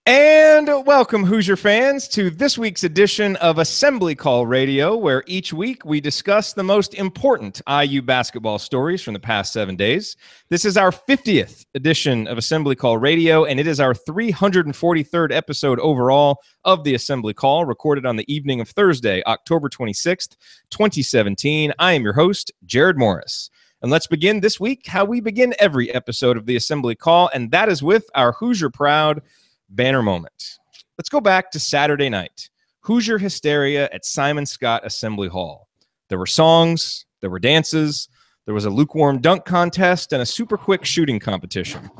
And welcome, Hoosier fans, to this week's edition of Assembly Call Radio, where each week we discuss the most important IU basketball stories from the past 7 days. This is our 50th edition of Assembly Call Radio, and it is our 343rd episode overall of the Assembly Call, recorded on the evening of Thursday, October 26th, 2017. I am your host, Jared Morris. And let's begin this week how we begin every episode of the Assembly Call, and that is with our Hoosier Proud banner moment. Let's go back to Saturday night. Hoosier Hysteria at Simon Scott Assembly Hall. There were songs, there were dances, there was a lukewarm dunk contest, and a super quick shooting competition.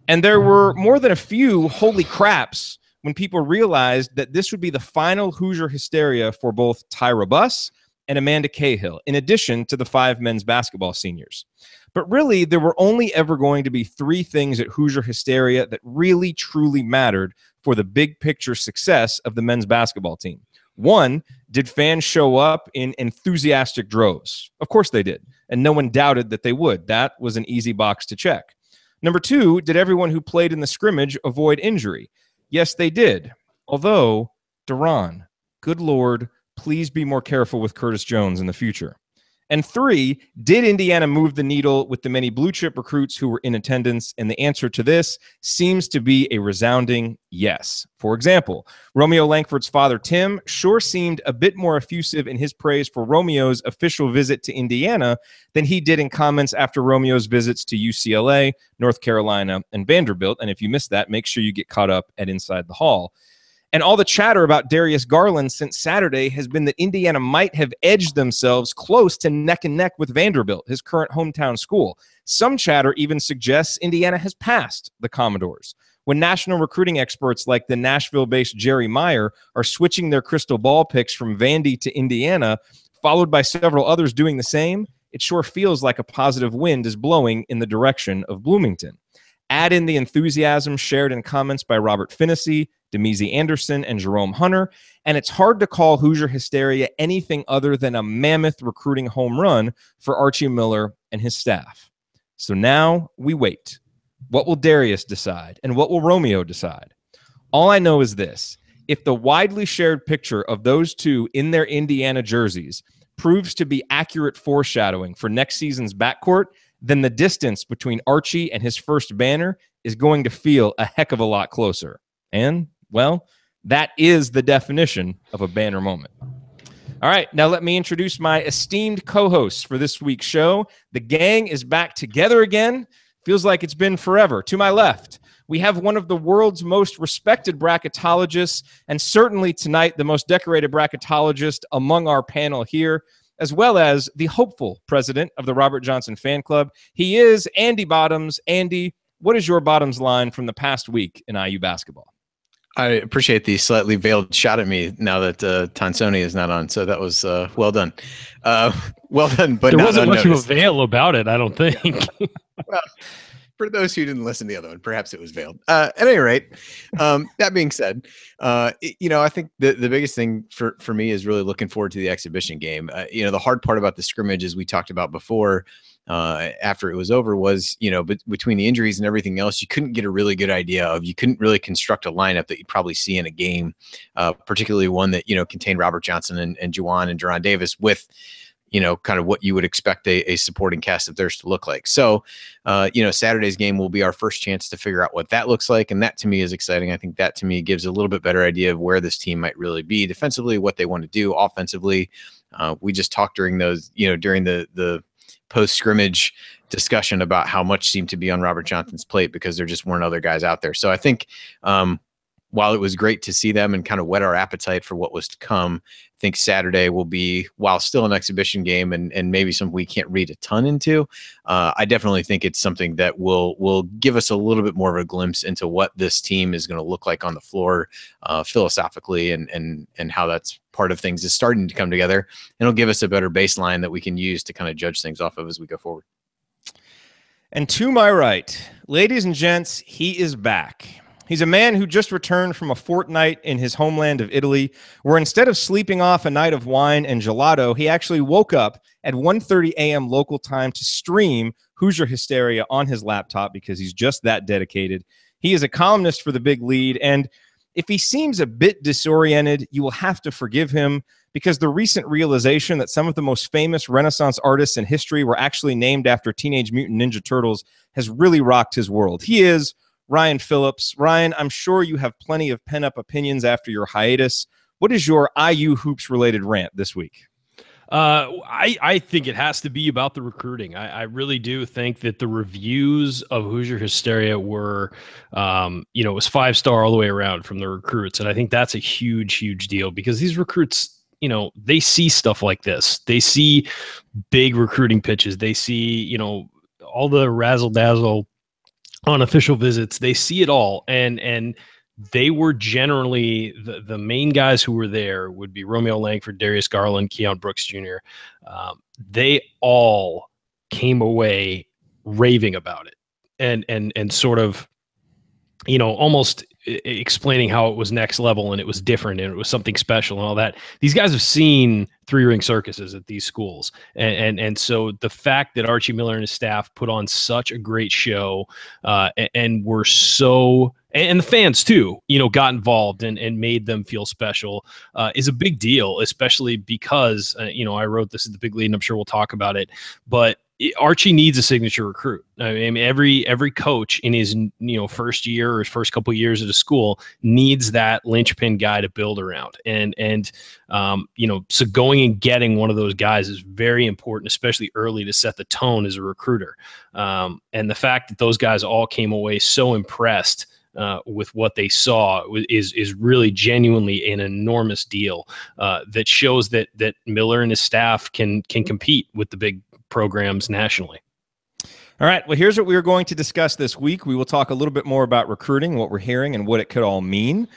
And there were more than a few holy craps when people realized that this would be the final Hoosier Hysteria for both Tyra Buss and Amanda Cahill, in addition to the 5 men's basketball seniors. But really, there were only ever going to be 3 things at Hoosier Hysteria that really, truly mattered for the big picture success of the men's basketball team. 1, did fans show up in enthusiastic droves? Of course they did, and no one doubted that they would. That was an easy box to check. Number 2, did everyone who played in the scrimmage avoid injury? Yes, they did. Although, Duran, good Lord, please be more careful with Curtis Jones in the future. And 3, did Indiana move the needle with the many blue-chip recruits who were in attendance? And the answer to this seems to be a resounding yes. For example, Romeo Langford's father, Tim, sure seemed a bit more effusive in his praise for Romeo's official visit to Indiana than he did in comments after Romeo's visits to UCLA, North Carolina, and Vanderbilt. And if you missed that, make sure you get caught up at Inside the Hall. And all the chatter about Darius Garland since Saturday has been that Indiana might have edged themselves close to neck and neck with Vanderbilt, his current hometown school. Some chatter even suggests Indiana has passed the Commodores. When national recruiting experts like the Nashville-based Jerry Meyer are switching their crystal ball picks from Vandy to Indiana, followed by several others doing the same, it sure feels like a positive wind is blowing in the direction of Bloomington. Add in the enthusiasm shared in comments by Robert Finnessy, Demezy Anderson, and Jerome Hunter, and it's hard to call Hoosier Hysteria anything other than a mammoth recruiting home run for Archie Miller and his staff. So now we wait. What will Darius decide, and what will Romeo decide? All I know is this. If the widely shared picture of those two in their Indiana jerseys proves to be accurate foreshadowing for next season's backcourt, then the distance between Archie and his first banner is going to feel a heck of a lot closer. And, well, that is the definition of a banner moment. All right, now let me introduce my esteemed co-hosts for this week's show. The gang is back together again. Feels like it's been forever. To my left, we have one of the world's most respected bracketologists, and certainly tonight the most decorated bracketologist among our panel here, as well as the hopeful president of the Robert Johnson Fan Club. He is Andy Bottoms. Andy, what is your bottoms line from the past week in IU basketball? I appreciate the slightly veiled shot at me now that Tonsoni is not on. So that was well done. Well done, but there wasn't much of a veil about it, I don't think. Well, for those who didn't listen to the other one, perhaps it was veiled. At any rate, that being said, I think the biggest thing for me is really looking forward to the exhibition game. The hard part about the scrimmage, as we talked about before, after it was over, was, between the injuries and everything else, you couldn't get a really good idea of, you couldn't really construct a lineup that you'd probably see in a game, particularly one that, contained Robert Johnson and Juwan and Deron Davis with, kind of what you would expect a supporting cast of theirs to look like. So, Saturday's game will be our first chance to figure out what that looks like. And that to me is exciting. I think that to me gives a little bit better idea of where this team might really be defensively, what they want to do offensively. We just talked during those, during the post-scrimmage discussion about how much seemed to be on Robert Johnson's plate because there just weren't other guys out there. So I think, while it was great to see them and kind of whet our appetite for what was to come, I think Saturday will be, while still an exhibition game and maybe something we can't read a ton into, I definitely think it's something that will give us a little bit more of a glimpse into what this team is going to look like on the floor philosophically and how that's part of things is starting to come together. And it'll give us a better baseline that we can use to kind of judge things off of as we go forward. And to my right, ladies and gents, he is back. He's a man who just returned from a fortnight in his homeland of Italy, where instead of sleeping off a night of wine and gelato, he actually woke up at 1:30 a.m. local time to stream Hoosier Hysteria on his laptop because he's just that dedicated. He is a columnist for The Big Lead, and If he seems a bit disoriented, you will have to forgive him, because the recent realization that some of the most famous Renaissance artists in history were actually named after Teenage Mutant Ninja Turtles has really rocked his world. He is Ryan Phillips. Ryan, I'm sure you have plenty of pent-up opinions after your hiatus. What is your IU hoops-related rant this week? I think it has to be about the recruiting. I really do think that the reviews of Hoosier Hysteria were, it was 5-star all the way around from the recruits. And I think that's a huge, huge deal, because these recruits, they see stuff like this. They see big recruiting pitches. They see, all the razzle dazzle on official visits. They see it all. And they were generally the main guys who were there would be Romeo, Langford, Darius, Garland, Keon Brooks Jr. They all came away raving about it and sort of, almost explaining how it was next level and it was different and it was something special and all that. These guys have seen 3-ring circuses at these schools. And so the fact that Archie Miller and his staff put on such a great show and were so, and the fans too, got involved and made them feel special is a big deal, especially because, I wrote this at the big lead and I'm sure we'll talk about it, but Archie needs a signature recruit. I mean, every coach in his first year or his first couple of years at a school needs that linchpin guy to build around. And so going and getting one of those guys is very important, especially early, to set the tone as a recruiter. And the fact that those guys all came away so impressed with what they saw is really genuinely an enormous deal that shows that Miller and his staff can compete with the big programs nationally. All right. Well, here's what we are going to discuss this week. We will talk a little bit more about recruiting, what we're hearing, and what it could all mean.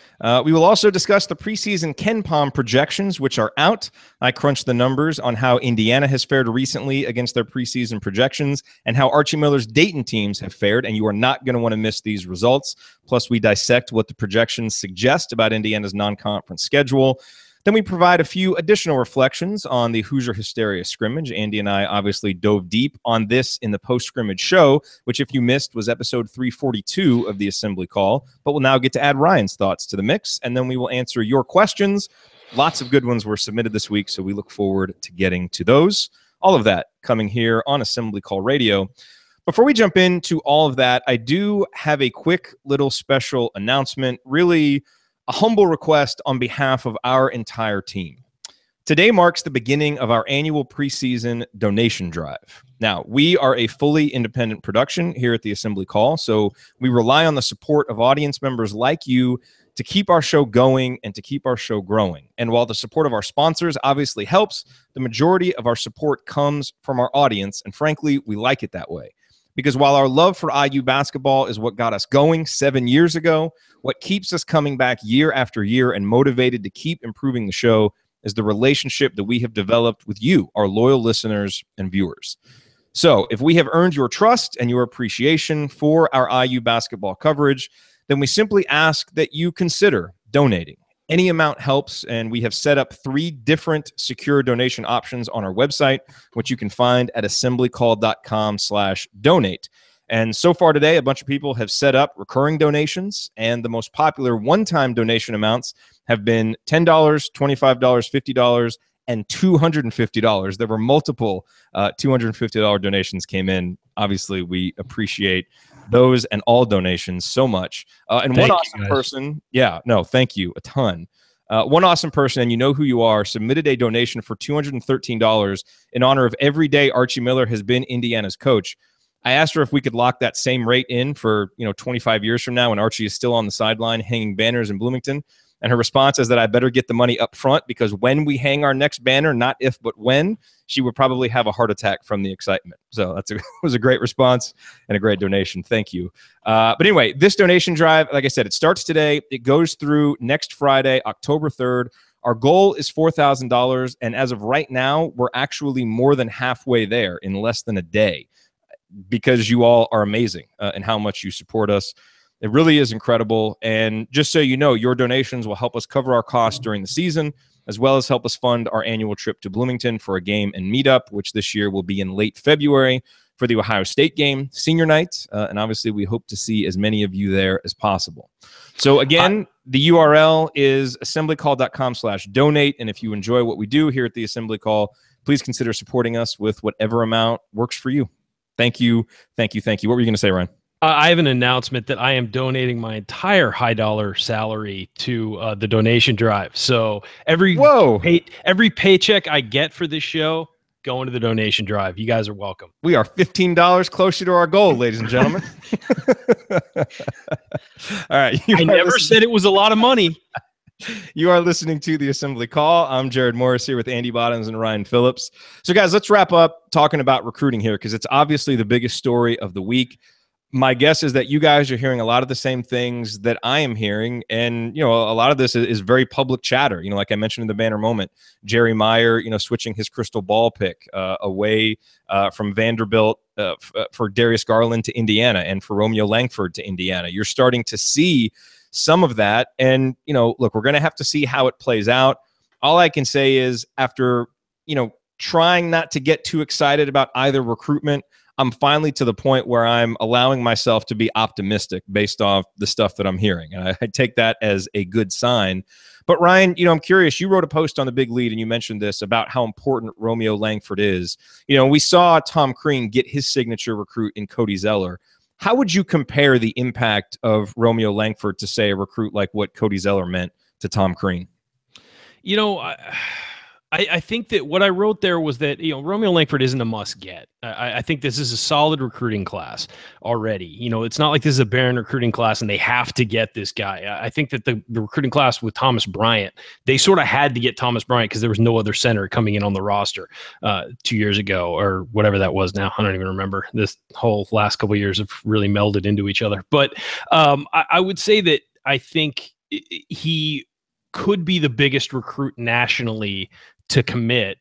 We will also discuss the preseason KenPom projections, which are out. I crunched the numbers on how Indiana has fared recently against their preseason projections and how Archie Miller's Dayton teams have fared, and you are not going to want to miss these results. Plus, we dissect what the projections suggest about Indiana's non-conference schedule. Then we provide a few additional reflections on the Hoosier Hysteria scrimmage. Andy and I obviously dove deep on this in the post-scrimmage show, which, if you missed, was episode 342 of the Assembly Call. But we'll now get to add Ryan's thoughts to the mix, and then we will answer your questions. Lots of good ones were submitted this week, so we look forward to getting to those. All of that coming here on Assembly Call Radio. Before we jump into all of that, I do have a quick little special announcement, really a humble request on behalf of our entire team. Today marks the beginning of our annual preseason donation drive. Now, we are a fully independent production here at the Assembly Call, so we rely on the support of audience members like you to keep our show going and to keep our show growing. And while the support of our sponsors obviously helps, the majority of our support comes from our audience, and frankly, we like it that way. Because while our love for IU basketball is what got us going 7 years ago, what keeps us coming back year after year and motivated to keep improving the show is the relationship that we have developed with you, our loyal listeners and viewers. So if we have earned your trust and your appreciation for our IU basketball coverage, then we simply ask that you consider donating. Any amount helps, and we have set up 3 different secure donation options on our website, which you can find at assemblycall.com/donate. And so far today, a bunch of people have set up recurring donations, and the most popular one-time donation amounts have been $10, $25, $50, and $250. There were multiple $250 donations came in. Obviously, we appreciate those and all donations so much. And one awesome person, thank you a ton. One awesome person, and you know who you are, submitted a donation for $213 in honor of every day Archie Miller has been Indiana's coach. I asked her if we could lock that same rate in for 25 years from now when Archie is still on the sideline hanging banners in Bloomington. And her response is that I better get the money up front, because when we hang our next banner, not if but when, she would probably have a heart attack from the excitement. So that was a great response and a great donation. Thank you. But anyway, this donation drive, like I said, it starts today. It goes through next Friday, October 3rd. Our goal is $4,000. And as of right now, we're actually more than halfway there in less than a day, because you all are amazing and how much you support us. It really is incredible. And just so you know, your donations will help us cover our costs during the season, as well as help us fund our annual trip to Bloomington for a game and meetup, which this year will be in late February for the Ohio State game, senior night. And obviously, we hope to see as many of you there as possible. So again, The URL is assemblycall.com/donate. And if you enjoy what we do here at the Assembly Call, please consider supporting us with whatever amount works for you. Thank you. Thank you. Thank you. What were you going to say, Ryan? I have an announcement that I am donating my entire high dollar salary to the donation drive. So every paycheck I get for this show, going to the donation drive. You guys are welcome. We are $15 closer to our goal, ladies and gentlemen. All right. I never said it was a lot of money. You are listening to the Assembly Call. I'm Jared Morris here with Andy Bottoms and Ryan Phillips. So, guys, let's wrap up talking about recruiting here because it's obviously the biggest story of the week. My guess is that you guys are hearing a lot of the same things that I am hearing. And, a lot of this is very public chatter. Like I mentioned in the banner moment, Jerry Meyer, switching his crystal ball pick away from Vanderbilt for Darius Garland to Indiana and for Romeo Langford to Indiana. You're starting to see some of that. And, look, we're going to have to see how it plays out. All I can say is after, trying not to get too excited about either recruitment, I'm finally to the point where I'm allowing myself to be optimistic based off the stuff that I'm hearing. And I take that as a good sign. But Ryan, I'm curious, you wrote a post on the Big Lead and you mentioned this about how important Romeo Langford is. We saw Tom Crean get his signature recruit in Cody Zeller. How would you compare the impact of Romeo Langford to, say, a recruit like what Cody Zeller meant to Tom Crean? I think that what I wrote there was that, Romeo Langford isn't a must get. I think this is a solid recruiting class already. It's not like this is a barren recruiting class and they have to get this guy. I think that the recruiting class with Thomas Bryant, they sort of had to get Thomas Bryant because there was no other center coming in on the roster 2 years ago or whatever that was now. I don't even remember. This whole last couple of years have really melded into each other. But I would say that I think he could be the biggest recruit nationally to commit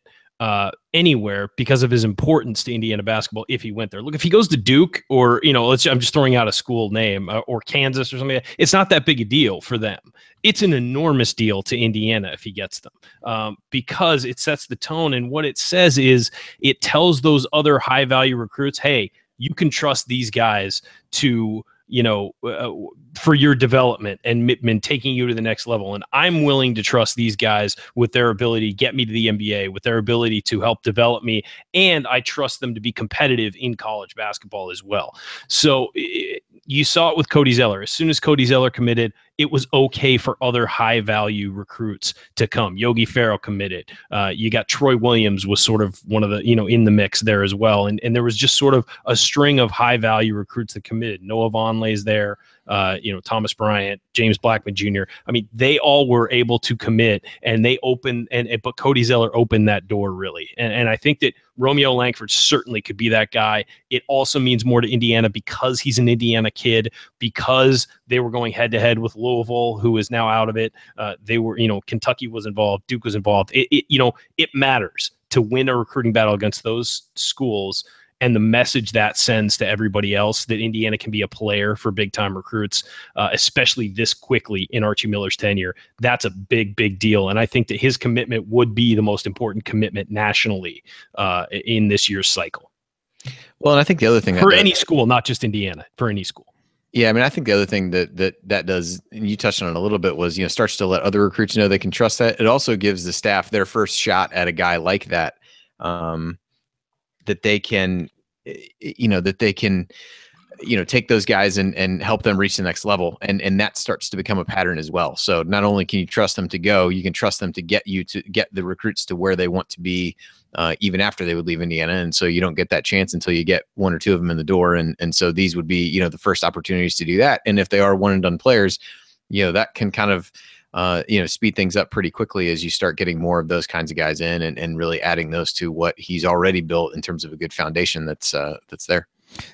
anywhere because of his importance to Indiana basketball if he went there. Look, if he goes to Duke or, I'm just throwing out a school name or Kansas or something, it's not that big a deal for them. It's an enormous deal to Indiana if he gets them because it sets the tone. And what it says is it tells those other high value recruits, hey, you can trust these guys to for your development and taking you to the next level. And I'm willing to trust these guys with their ability to get me to the NBA, with their ability to help develop me. And I trust them to be competitive in college basketball as well. So you saw it with Cody Zeller. As soon as Cody Zeller committed, it was okay for other high value recruits to come. Yogi Ferrell committed. You got Troy Williams was sort of one of the, in the mix there as well. And there was just sort of a string of high value recruits that committed. Noah Vonleh's there. Thomas Bryant, James Blackman Jr. I mean, they all were able to commit and they opened but Cody Zeller opened that door really. And I think that Romeo Langford certainly could be that guy. It also means more to Indiana because he's an Indiana kid, because they were going head to head with Louisville, who is now out of it. They were, Kentucky was involved, Duke was involved. It matters to win a recruiting battle against those schools. And the message that sends to everybody else that Indiana can be a player for big-time recruits, especially this quickly in Archie Miller's tenure, that's a big, big deal. And I think that his commitment would be the most important commitment nationally in this year's cycle. Well, and I think the other thing— for any school, not just Indiana, for any school. Yeah, I mean, I think the other thing that does, and you touched on it a little bit, was, starts to let other recruits know they can trust that. It also gives the staff their first shot at a guy like that, that they can, take those guys and help them reach the next level. And that starts to become a pattern as well. So not only can you trust them to go, you can trust them to get the recruits to where they want to be, even after they would leave Indiana. And so you don't get that chance until you get one or two of them in the door. And so these would be, the first opportunities to do that. And if they are one and done players, that can kind of, speed things up pretty quickly as you start getting more of those kinds of guys in and really adding those to what he's already built in terms of a good foundation that's there.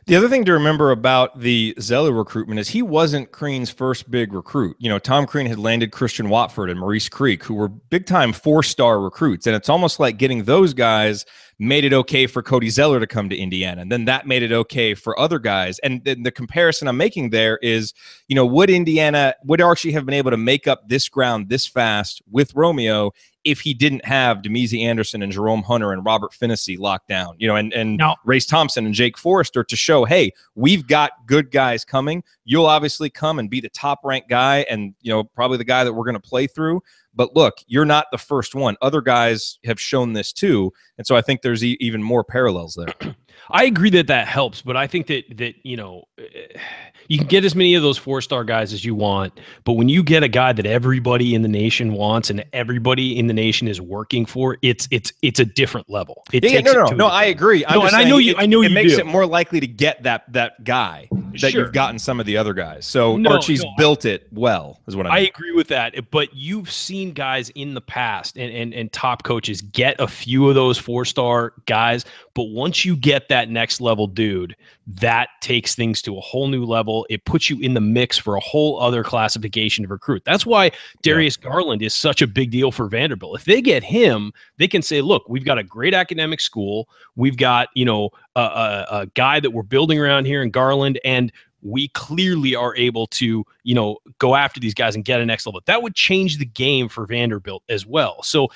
The other thing to remember about the Zeller recruitment is he wasn't Crean's first big recruit. Tom Crean had landed Christian Watford and Maurice Creek, who were big-time 4-star recruits. And it's almost like getting those guys made it okay for Cody Zeller to come to Indiana. And then that made it okay for other guys. And the comparison I'm making there is, would Archie have been able to make up this ground this fast with Romeo if he didn't have Demezy Anderson and Jerome Hunter and Robert Finnessy locked down, and No. Race Thompson and Jake Forrester to show, hey, we've got good guys coming. You'll obviously come and be the top-ranked guy and, probably the guy that we're going to play through. But look, you're not the first one. Other guys have shown this too. And so I think there's even more parallels there. I agree that helps, but I think that you can get as many of those 4-star guys as you want, but when you get a guy that everybody in the nation wants and everybody in the nation is working for, it's a different level. No, I agree. It makes do. it more likely to get that guy that Sure. you've gotten some of the other guys. So Archie's built it well, is what I mean. I agree with that, but you've seen guys in the past and top coaches get a few of those 4-star guys, but once you get that next level dude, that takes things to a whole new level. It puts you in the mix for a whole other classification of recruit. That's why Darius Garland is such a big deal for Vanderbilt. If they get him, they can say, look, we've got a great academic school. We've got, a guy that we're building around here in Garland, and we clearly are able to, go after these guys and get a next level. That would change the game for Vanderbilt as well. So,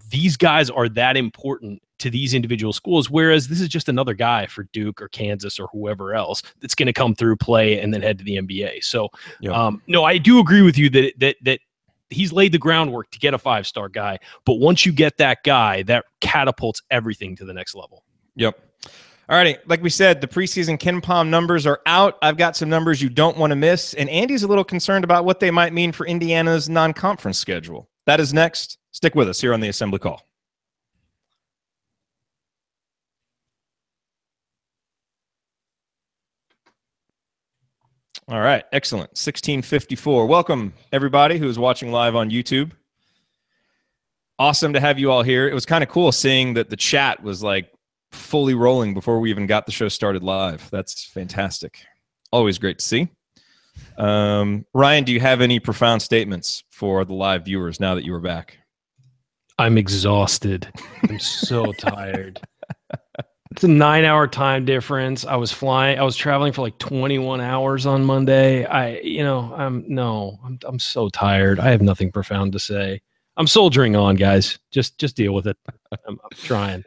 these guys are that important to these individual schools, whereas this is just another guy for Duke or Kansas or whoever else that's going to come through, play, and then head to the NBA. So, no, I do agree with you that he's laid the groundwork to get a 5-star guy, but once you get that guy, that catapults everything to the next level. Yep. All righty. Like we said, the preseason KenPom numbers are out. I've got some numbers you don't want to miss, and Andy's a little concerned about what they might mean for Indiana's non-conference schedule. That is next. Stick with us here on the Assembly Call. All right, excellent. 1654. Welcome, everybody who is watching live on YouTube. Awesome to have you all here. It was kind of cool seeing that the chat was like fully rolling before we even got the show started live. That's fantastic. Always great to see. Ryan, do you have any profound statements for the live viewers now that you are back? I'm exhausted. I'm so tired. It's a 9-hour time difference. I was traveling for like 21 hours on Monday. I'm so tired. I have nothing profound to say. I'm soldiering on, guys. Just deal with it. I'm trying.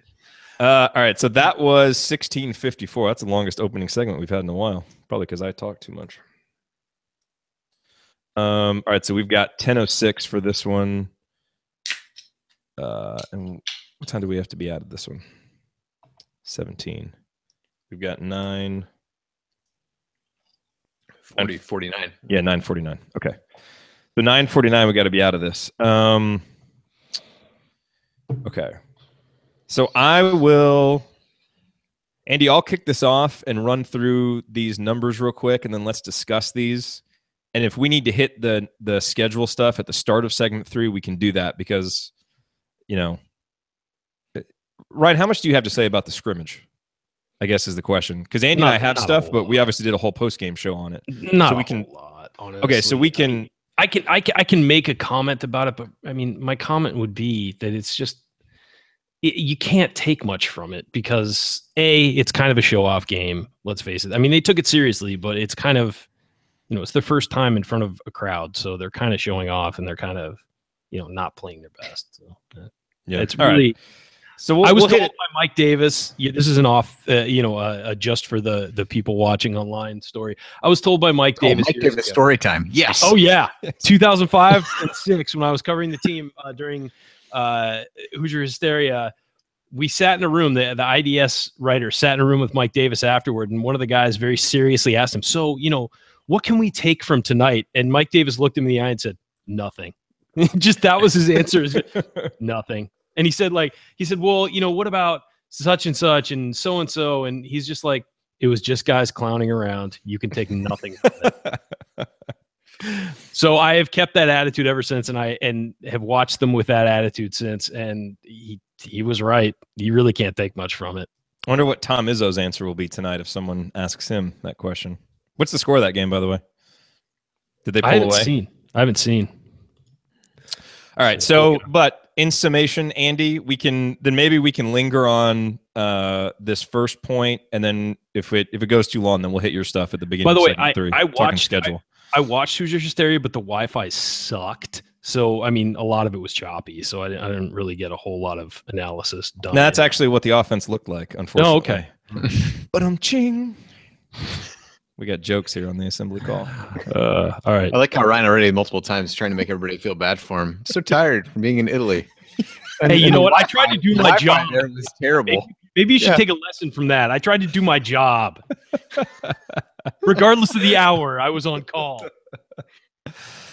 All right. So that was 1654. That's the longest opening segment we've had in a while. Probably because I talk too much. All right. So we've got 10:06 for this one. And what time do we have to be out of this one? 17. We've got 9. 49. Yeah, 9:49. Okay. So 9:49, we got to be out of this. Okay. So Andy, I'll kick this off and run through these numbers real quick, and then let's discuss these. And if we need to hit the schedule stuff at the start of segment 3, we can do that because, Ryan, how much do you have to say about the scrimmage? I guess is the question. Because Andy and I have stuff, but we obviously did a whole post-game show on it. Not a whole lot, honestly. Okay, so we can... I can make a comment about it, but I mean, my comment would be that it's just you can't take much from it because it's kind of a show-off game. Let's face it. I mean, they took it seriously, but it's kind of, it's their first time in front of a crowd, so they're kind of showing off and they're kind of, not playing their best. So yeah, it's really. Right. So I was told by Mike Davis. This is an off, just for the people watching online story. I was told by Mike Davis. Mike Davis story time. Yes. Oh yeah, 2005 and 6 when I was covering the team during Hoosier Hysteria. We sat in a room. The IDS writer sat in a room with Mike Davis afterward, and one of the guys very seriously asked him, "So, what can we take from tonight?" And Mike Davis looked him in the eye and said, "Nothing." Just that was his answer. Nothing. And he said, well, what about such and such and so and so? And he's just like, it was just guys clowning around. You can take nothing from it. So I have kept that attitude ever since, and have watched them with that attitude since. And he was right. You really can't take much from it. I wonder what Tom Izzo's answer will be tonight if someone asks him that question. What's the score of that game, by the way? Did they pull away? I haven't seen. All right. So, but in summation, Andy, maybe we can linger on this first point, and then if it goes too long, then we'll hit your stuff at the beginning. By the way, segment 3, I watched schedule. I watched Hoosier Hysteria, but the Wi-Fi sucked. So I mean, a lot of it was choppy. So I didn't really get a whole lot of analysis done. No, that's actually what the offense looked like. Unfortunately. Oh, okay. But ching. We got jokes here on the assembly call. All right. I like how Ryan already multiple times trying to make everybody feel bad for him. So tired from being in Italy. Hey, you know what? I tried to do my job. There was terrible. Maybe you should take a lesson from that. I tried to do my job. Regardless of the hour, I was on call.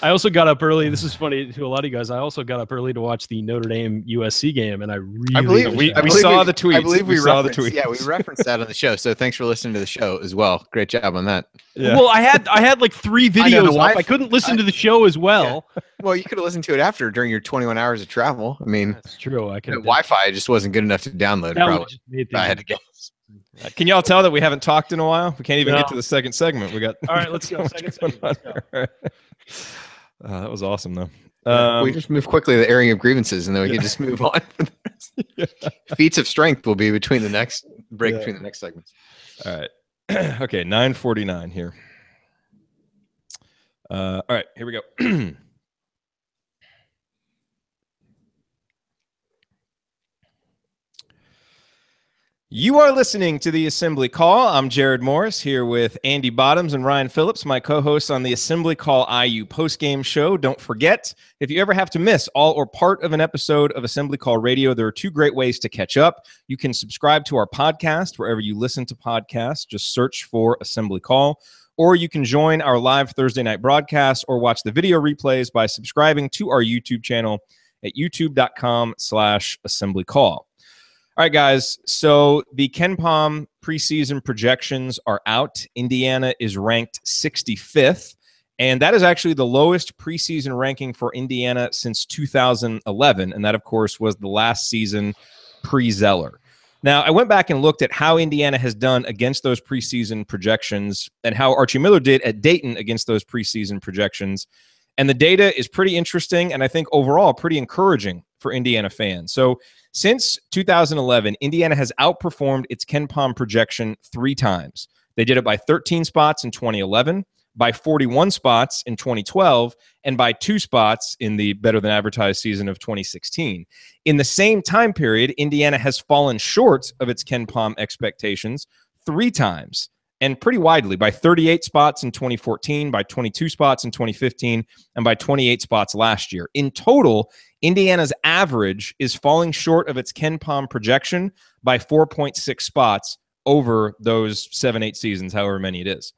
I also got up early. This is funny to a lot of you guys. I also got up early to watch the Notre Dame USC game, and I believe we saw the tweets. I believe we saw the tweets. Yeah, we referenced that on the show. So thanks for listening to the show as well. Great job on that. Yeah. Well, I had like 3 videos up. I couldn't listen to the show as well. Yeah. Well, you could have listened to it after during your 21 hours of travel. I mean, that's true. I could. Wi-Fi just wasn't good enough to download. Probably. I had to guess. Can y'all tell that we haven't talked in a while? We can't even get to the second segment. We got. All right, let's go. Second segment. Let's go. That was awesome, though. We just move quickly to the airing of grievances, and then we can just move on. Feats of strength will be between the next break between the next segments. All right. Okay, 9:49 here. All right, here we go. You are listening to the Assembly Call. I'm Jared Morris here with Andy Bottoms and Ryan Phillips, my co-hosts on the Assembly Call IU postgame show. Don't forget, if you ever have to miss all or part of an episode of Assembly Call Radio, there are 2 great ways to catch up. You can subscribe to our podcast wherever you listen to podcasts. Just search for Assembly Call. Or you can join our live Thursday night broadcast or watch the video replays by subscribing to our YouTube channel at youtube.com/assemblycall. All right, guys, so the KenPom preseason projections are out. Indiana is ranked 65th, and that is actually the lowest preseason ranking for Indiana since 2011, and that, of course, was the last season pre-Zeller. Now, I went back and looked at how Indiana has done against those preseason projections and how Archie Miller did at Dayton against those preseason projections, and the data is pretty interesting and I think overall pretty encouraging for Indiana fans. So since 2011, Indiana has outperformed its KenPom projection 3 times. They did it by 13 spots in 2011, by 41 spots in 2012, and by 2 spots in the better-than-advertised season of 2016. In the same time period, Indiana has fallen short of its KenPom expectations 3 times, and pretty widely, by 38 spots in 2014, by 22 spots in 2015, and by 28 spots last year. In total, Indiana's average is falling short of its KenPom projection by 4.6 spots over those 7-8 seasons, however many it is.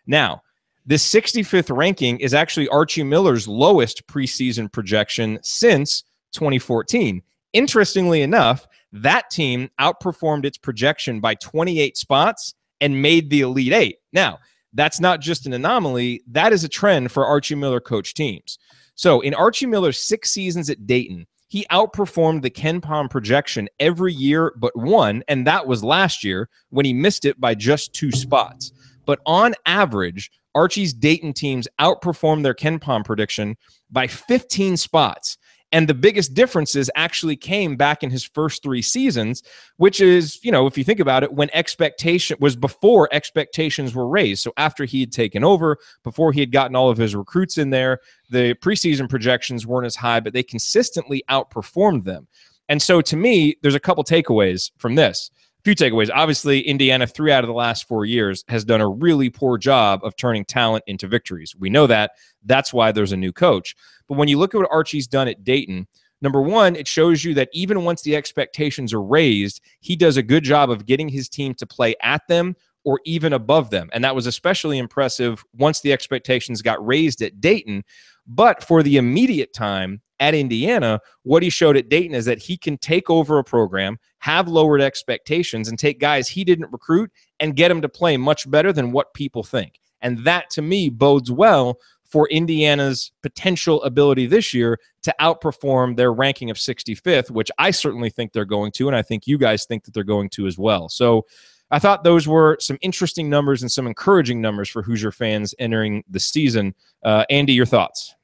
Now, this 65th ranking is actually Archie Miller's lowest preseason projection since 2014. Interestingly enough, that team outperformed its projection by 28 spots and made the Elite 8. Now, that's not just an anomaly. That is a trend for Archie Miller coach teams. So in Archie Miller's 6 seasons at Dayton, he outperformed the KenPom projection every year but 1, and that was last year when he missed it by just 2 spots. But on average, Archie's Dayton teams outperformed their KenPom prediction by 15 spots. And the biggest differences actually came back in his first 3 seasons, which is, you know, if you think about it, when expectation was before expectations were raised. So after he had taken over, before he had gotten all of his recruits in there, the preseason projections weren't as high, but they consistently outperformed them. And so to me, there's a couple takeaways from this. Few takeaways. Obviously, Indiana, 3 out of the last 4 years, has done a really poor job of turning talent into victories. We know that. That's why there's a new coach. But when you look at what Archie's done at Dayton, number one, it shows you that even once the expectations are raised, he does a good job of getting his team to play at them or even above them. And that was especially impressive once the expectations got raised at Dayton. But for the immediate time at Indiana, what he showed at Dayton is that he can take over a program, have lowered expectations, and take guys he didn't recruit and get them to play much better than what people think. And that, to me, bodes well for Indiana's potential ability this year to outperform their ranking of 65th, which I certainly think they're going to, and I think you guys think that they're going to as well. So I thought those were some interesting numbers and some encouraging numbers for Hoosier fans entering the season. Andy, your thoughts?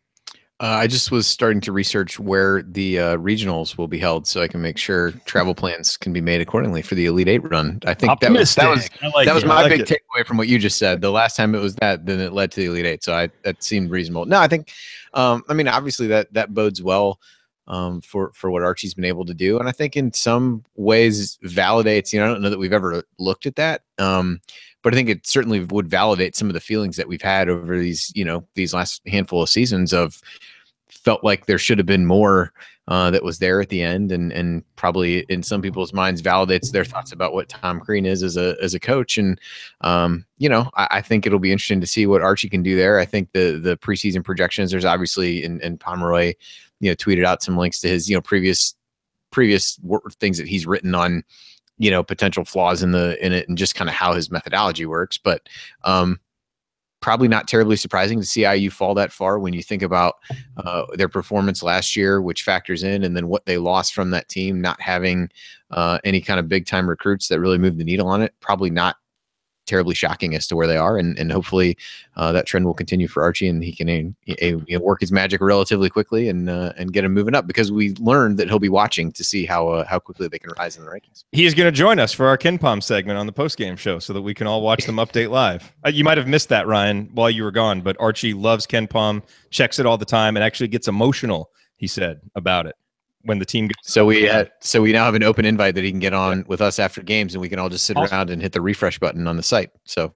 I just was starting to research where the regionals will be held, so I can make sure travel plans can be made accordingly for the Elite Eight run. I think that was my big takeaway from what you just said. The last time it was that, then it led to the Elite Eight, so that seemed reasonable. No, I think, I mean, obviously that bodes well for what Archie's been able to do, and I think in some ways validates. I don't know that we've ever looked at that. But I think it certainly would validate some of the feelings that we've had over these last handful of seasons of felt like there should have been more that was there at the end, and probably in some people's minds validates their thoughts about what Tom Crean is as a coach. And I think it'll be interesting to see what Archie can do there. I think the preseason projections, there's obviously and Pomeroy, tweeted out some links to his previous things that he's written on potential flaws in it and just kind of how his methodology works. But probably not terribly surprising to see IU fall that far when you think about their performance last year, which factors in, and then what they lost from that team, not having any kind of big time recruits that really moved the needle on it. Probably not terribly shocking as to where they are, and hopefully that trend will continue for Archie, and he can work his magic relatively quickly and get him moving up, because we learned that he'll be watching to see how quickly they can rise in the rankings. He is going to join us for our KenPom segment on the postgame show so that we can all watch them update live. You might have missed that, Ryan, while you were gone, but Archie loves KenPom, checks it all the time, and actually gets emotional, he said, about it when the team gets. So we now have an open invite that he can get on with us after games, and we can all just sit around and hit the refresh button on the site. So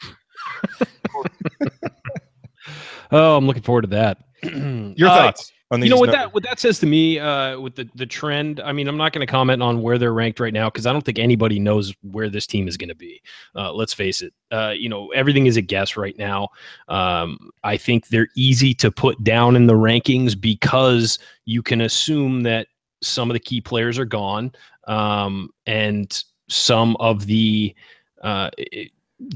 I'm looking forward to that. Your thoughts on these? What that says to me, with the trend. I mean, I'm not going to comment on where they're ranked right now, because I don't think anybody knows where this team is going to be. Let's face it. Everything is a guess right now. I think they're easy to put down in the rankings because you can assume that some of the key players are gone, and some of the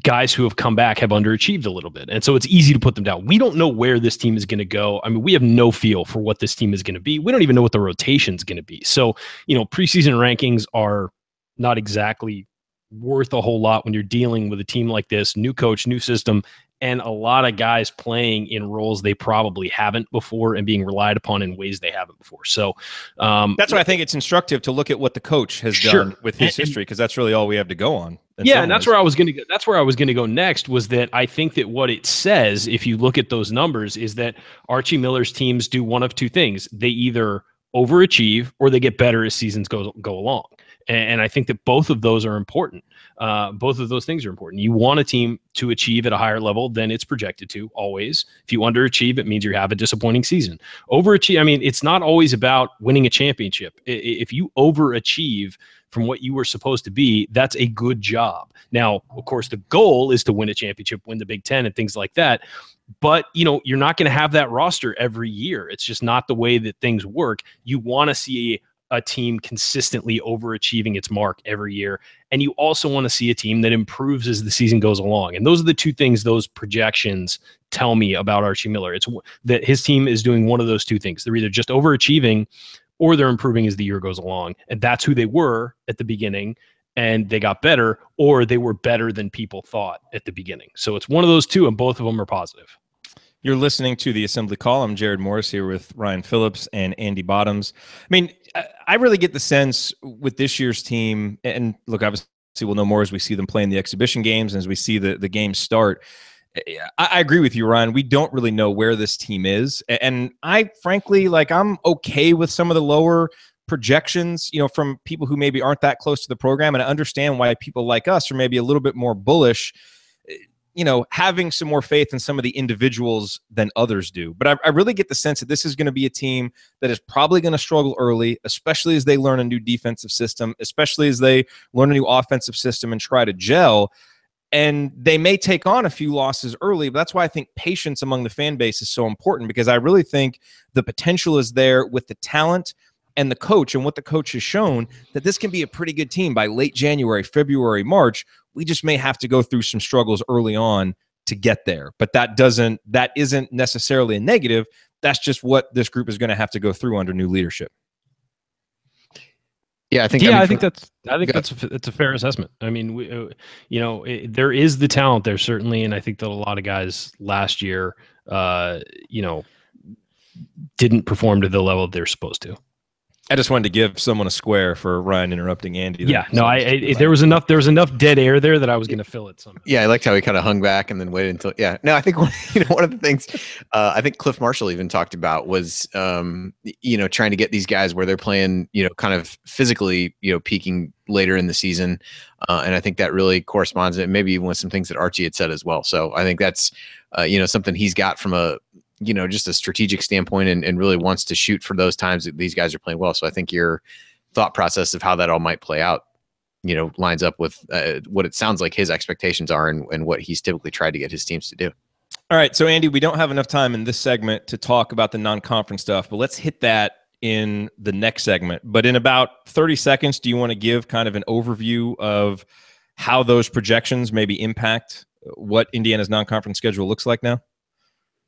guys who have come back have underachieved a little bit. And so it's easy to put them down. We don't know where this team is going to go. I mean, we have no feel for what this team is going to be. We don't even know what the rotation is going to be. So, preseason rankings are not exactly worth a whole lot when you're dealing with a team like this, new coach, new system, and a lot of guys playing in roles they probably haven't before and being relied upon in ways they haven't before. So that's why I think it's instructive to look at what the coach has done with his history, because that's really all we have to go on. Yeah, and that's where I was going to go. That's where I was going to go next, was that I think that what it says, if you look at those numbers, is that Archie Miller's teams do one of two things. They either overachieve or they get better as seasons go along. And I think that both of those are important. Both of those things are important. You want a team to achieve at a higher level than it's projected to, always. If you underachieve, it means you have a disappointing season. Overachieve, I mean, it's not always about winning a championship. If you overachieve from what you were supposed to be, that's a good job. Now, of course, the goal is to win a championship, win the Big Ten and things like that. But, you're not going to have that roster every year. It's just not the way that things work. You want to see a team consistently overachieving its mark every year. And you also want to see a team that improves as the season goes along. And those are the two things those projections tell me about Archie Miller. It's that his team is doing one of those two things. They're either just overachieving or they're improving as the year goes along. And that's who they were at the beginning, and they got better, or they were better than people thought at the beginning. So it's one of those two, and both of them are positive. You're listening to the Assembly Call. I'm Jared Morris here with Ryan Phillips and Andy Bottoms. I mean, I really get the sense with this year's team, and look, obviously we'll know more as we see them play in the exhibition games and as we see the games start. I agree with you, Ryan. We don't really know where this team is. And I frankly, I'm okay with some of the lower projections, from people who maybe aren't that close to the program. And I understand why people like us are maybe a little bit more bullish, having some more faith in some of the individuals than others do. But I really get the sense that this is going to be a team that is probably going to struggle early, especially as they learn a new defensive system, especially as they learn a new offensive system and try to gel. And they may take on a few losses early, but that's why I think patience among the fan base is so important, because I really think the potential is there with the talent and the coach and what the coach has shown, that this can be a pretty good team by late January, February, March. We just may have to go through some struggles early on to get there. But that isn't necessarily a negative. That's just what this group is going to have to go through under new leadership. Yeah, I think that's a fair assessment. I mean, there is the talent there certainly, and I think that a lot of guys last year, didn't perform to the level they're supposed to. I just wanted to give someone a square for Ryan interrupting Andy. Yeah, no, there was enough dead air there that I was going to fill it somehow. Yeah, I liked how he kind of hung back and then waited until. Yeah, no, I think one of the things I think Cliff Marshall even talked about was trying to get these guys where they're playing kind of physically peaking later in the season, and I think that really corresponds, and maybe even with some things that Archie had said as well. So I think that's something he's got from a just a strategic standpoint, and really wants to shoot for those times that these guys are playing well. So I think your thought process of how that all might play out, lines up with what it sounds like his expectations are and what he's typically tried to get his teams to do. All right. So Andy, we don't have enough time in this segment to talk about the non-conference stuff, but let's hit that in the next segment. But in about 30 seconds, do you want to give kind of an overview of how those projections maybe impact what Indiana's non-conference schedule looks like now?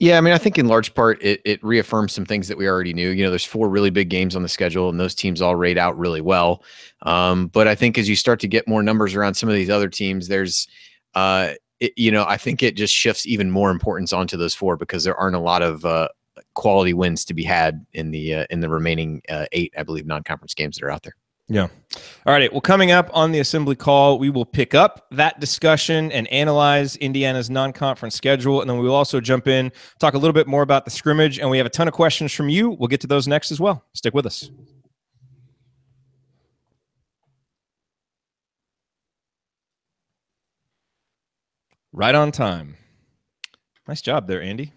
Yeah, I mean, I think in large part it reaffirms some things that we already knew. There's 4 really big games on the schedule, and those teams all rate out really well. But I think as you start to get more numbers around some of these other teams, there's, I think it just shifts even more importance onto those 4 because there aren't a lot of quality wins to be had in the remaining 8, I believe, non-conference games that are out there. Yeah. All right. Well, coming up on the assembly call, we will pick up that discussion and analyze Indiana's non-conference schedule. And then we will also jump in, talk a little bit more about the scrimmage. And we have a ton of questions from you. We'll get to those next as well. Stick with us. Right on time. Nice job there, Andy.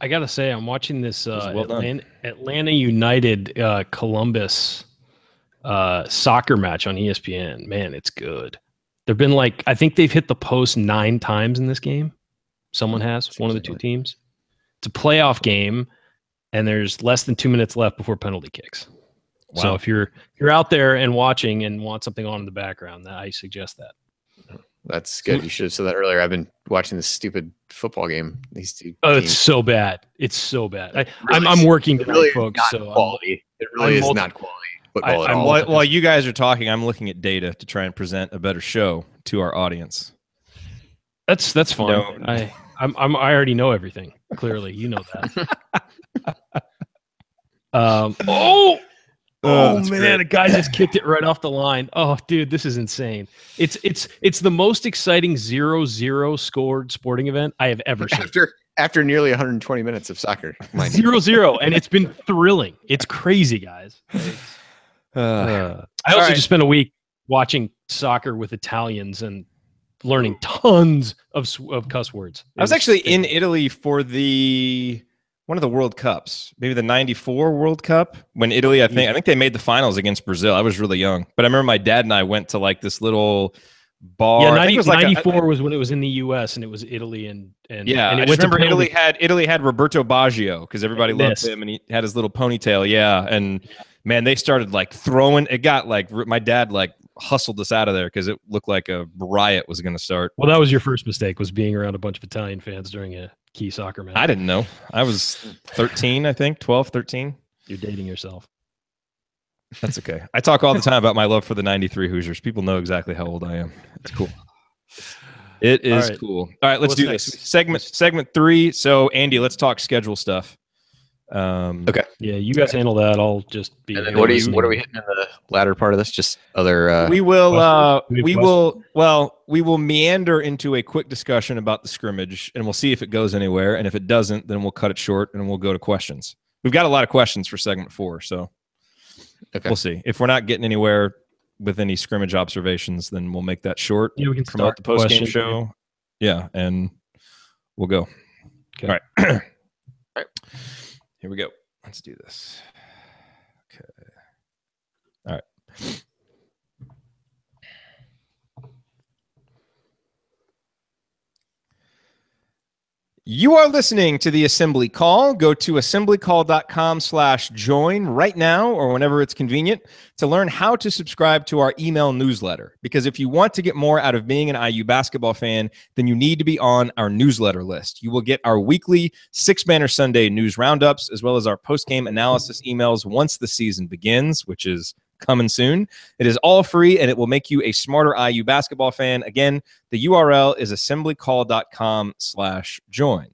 I got to say, I'm watching this Atlanta United Columbus soccer match on ESPN. Man, it's good. There've been I think they've hit the post 9 times in this game. Someone has, one of the 2 teams. It's a playoff game, and there's less than 2 minutes left before penalty kicks. Wow. So if you're out there and watching and want something on in the background, I suggest that. That's good. You should have said that earlier. I've been watching this stupid football game. These 2 Oh, teams. it's so bad. It's so bad. I'm working tonight, really, folks. So quality. It really is not quality. While you guys are talking, I'm looking at data to try and present a better show to our audience. That's fine. No. I already know everything. Clearly, you know that. Oh man, great. A guy just kicked it right off the line. Oh, dude, this is insane. It's the most exciting 0-0 scored sporting event I have ever seen. After nearly 120 minutes of soccer. 0-0, and it's been thrilling. It's crazy, guys. I also just spent a week watching soccer with Italians and learning tons of cuss words. I was actually in Italy for one of the World Cups, maybe the '94 World Cup, when Italy, I think they made the finals against Brazil. I was really young, but I remember my dad and I went to this little bar. Yeah, 94 was when it was in the U.S. and it was Italy and yeah. And I just remember Italy had Roberto Baggio because everybody loved him and he had his little ponytail. Yeah, and man, they started throwing. It got my dad hustled us out of there because it looked like a riot was going to start. Well, that was your first mistake, was being around a bunch of Italian fans during a key soccer match. I didn't know. I was 13, I think, 12, 13. You're dating yourself. That's okay. I talk all the time about my love for the 93 Hoosiers. People know exactly how old I am. It's cool. It is cool. All right, let's do this. Segment 3. So, Andy, let's talk schedule stuff. Okay. Yeah, you guys handle that. I'll just be. And then what are we hitting in the latter part of this? Just other. We will meander into a quick discussion about the scrimmage, and we'll see if it goes anywhere. And if it doesn't, then we'll cut it short and we'll go to questions. We've got a lot of questions for segment 4, so we'll see. If we're not getting anywhere with any scrimmage observations, then we'll make that short. Yeah, we can promote the post game show. Yeah, and we'll go. Okay. All right. All right. Here we go. Let's do this. Okay. All right. You are listening to the Assembly Call. Go to assemblycall.com/join right now or whenever it's convenient to learn how to subscribe to our email newsletter. Because if you want to get more out of being an IU basketball fan, then you need to be on our newsletter list. You will get our weekly 6-Banner Sunday news roundups, as well as our post-game analysis emails once the season begins, which is coming soon. It is all free, and it will make you a smarter IU basketball fan. Again, the URL is assemblycall.com/join.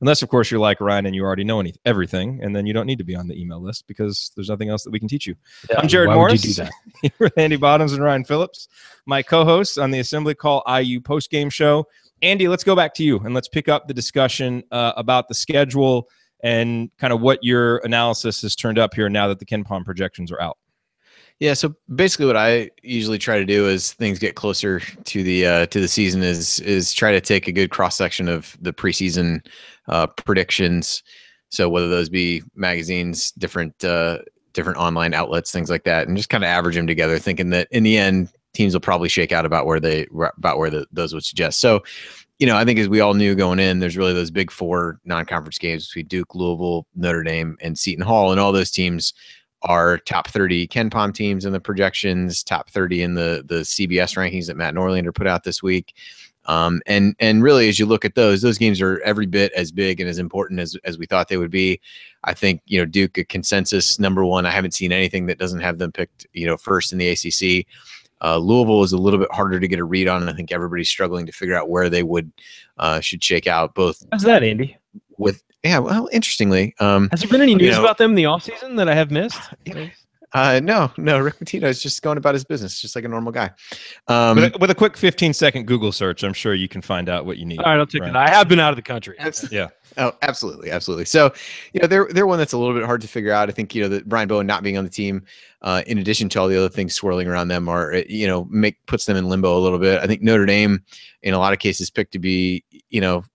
Unless, of course, you're like Ryan and you already know everything, and then you don't need to be on the email list because there's nothing else that we can teach you. Yeah, I'm Jared why Morris. would you do that? Here with Andy Bottoms and Ryan Phillips, my co-hosts on the Assembly Call IU post-game show. Andy, let's go back to you, and let's pick up the discussion about the schedule and kind of what your analysis has turned up here now that the KenPom projections are out. Yeah, so basically what I usually try to do as things get closer to the season is try to take a good cross-section of the preseason predictions. So whether those be magazines, different online outlets, things like that, and just kind of average them together, thinking that in the end teams will probably shake out about where those would suggest. So, I think as we all knew going in, there's really those big four non-conference games between Duke, Louisville, Notre Dame, and Seton Hall, and all those teams are top 30 KenPom teams in the projections, top 30 in the CBS rankings that Matt Norlander put out this week. And really, as you look at those games are every bit as big and as important as we thought they would be. I think, Duke, a consensus number one. I haven't seen anything that doesn't have them picked, first in the ACC. Louisville is a little bit harder to get a read on, and I think everybody's struggling to figure out where they should shake out. Both. How's that, Andy? Well, interestingly, has there been any news about them in the offseason that I have missed? No, Rick Pitino is just going about his business, just like a normal guy. With a quick 15-second Google search, I'm sure you can find out what you need. All right, I'll take it. I have been out of the country. Yeah. Oh, absolutely. So, they're one that's a little bit hard to figure out. I think, that Brian Bowen not being on the team, in addition to all the other things swirling around them, are puts them in limbo a little bit. I think Notre Dame, in a lot of cases, picked to be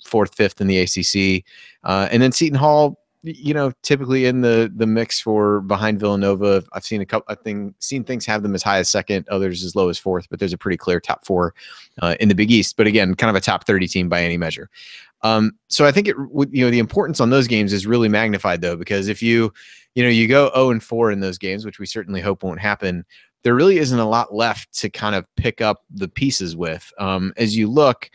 fourth, fifth in the ACC, and then Seton Hall, typically in the mix for behind Villanova. I've seen seen things have them as high as second, others as low as fourth, but there's a pretty clear top four in the Big East. But again, kind of a top 30 team by any measure. So I think the importance on those games is really magnified though, because if you go 0-4 in those games, which we certainly hope won't happen, there really isn't a lot left to kind of pick up the pieces with. As you look,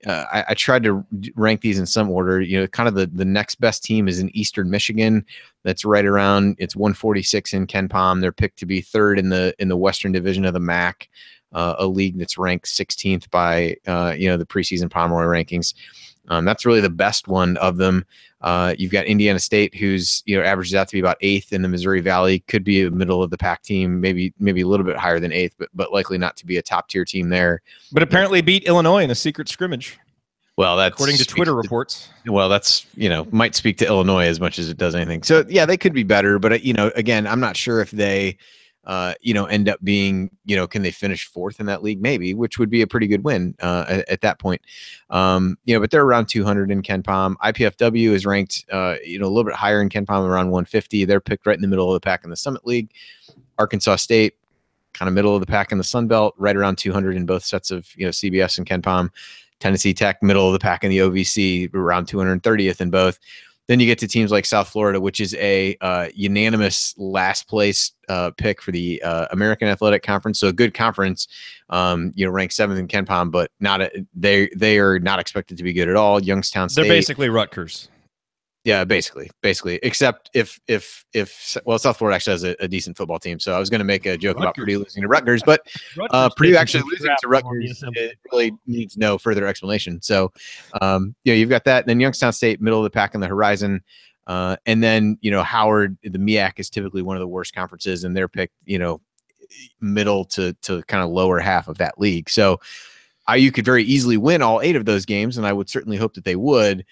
I tried to rank these in some order. Kind of the next best team is in Eastern Michigan. That's right around, it's 146 in KenPom. They're picked to be third in the Western Division of the MAC, a league that's ranked 16th by the preseason Pomeroy rankings. That's really the best one of them. You've got Indiana State, who's averages out to be about 8th in the Missouri Valley. Could be a middle of the pack team, maybe a little bit higher than 8th, but likely not to be a top tier team there. But apparently beat Illinois in a secret scrimmage. Well, that's according to Twitter reports. Well, that's might speak to Illinois as much as it does anything. So yeah, they could be better, but again, I'm not sure if they end up being, can they finish fourth in that league? Maybe, which would be a pretty good win at that point. But they're around 200 in KenPom. IPFW is ranked, a little bit higher in KenPom, around 150. They're picked right in the middle of the pack in the Summit League. Arkansas State, kind of middle of the pack in the Sun Belt, right around 200 in both sets of, CBS and KenPom. Tennessee Tech, middle of the pack in the OVC, around 230th in both. Then you get to teams like South Florida, which is a unanimous last place pick for the American Athletic Conference. So a good conference, ranked 7th in KenPom, but they are not expected to be good at all. Youngstown State. They're basically Rutgers. Yeah, basically, except if South Florida actually has a decent football team. So I was going to make a joke about Purdue losing to Rutgers, but Purdue actually losing to Rutgers, it really needs no further explanation. So, you've got that. And then Youngstown State, middle of the pack on the horizon. And then, Howard, the MEAC is typically one of the worst conferences, and they're picked, middle to kind of lower half of that league. So IU could very easily win all 8 of those games, and I would certainly hope that they would.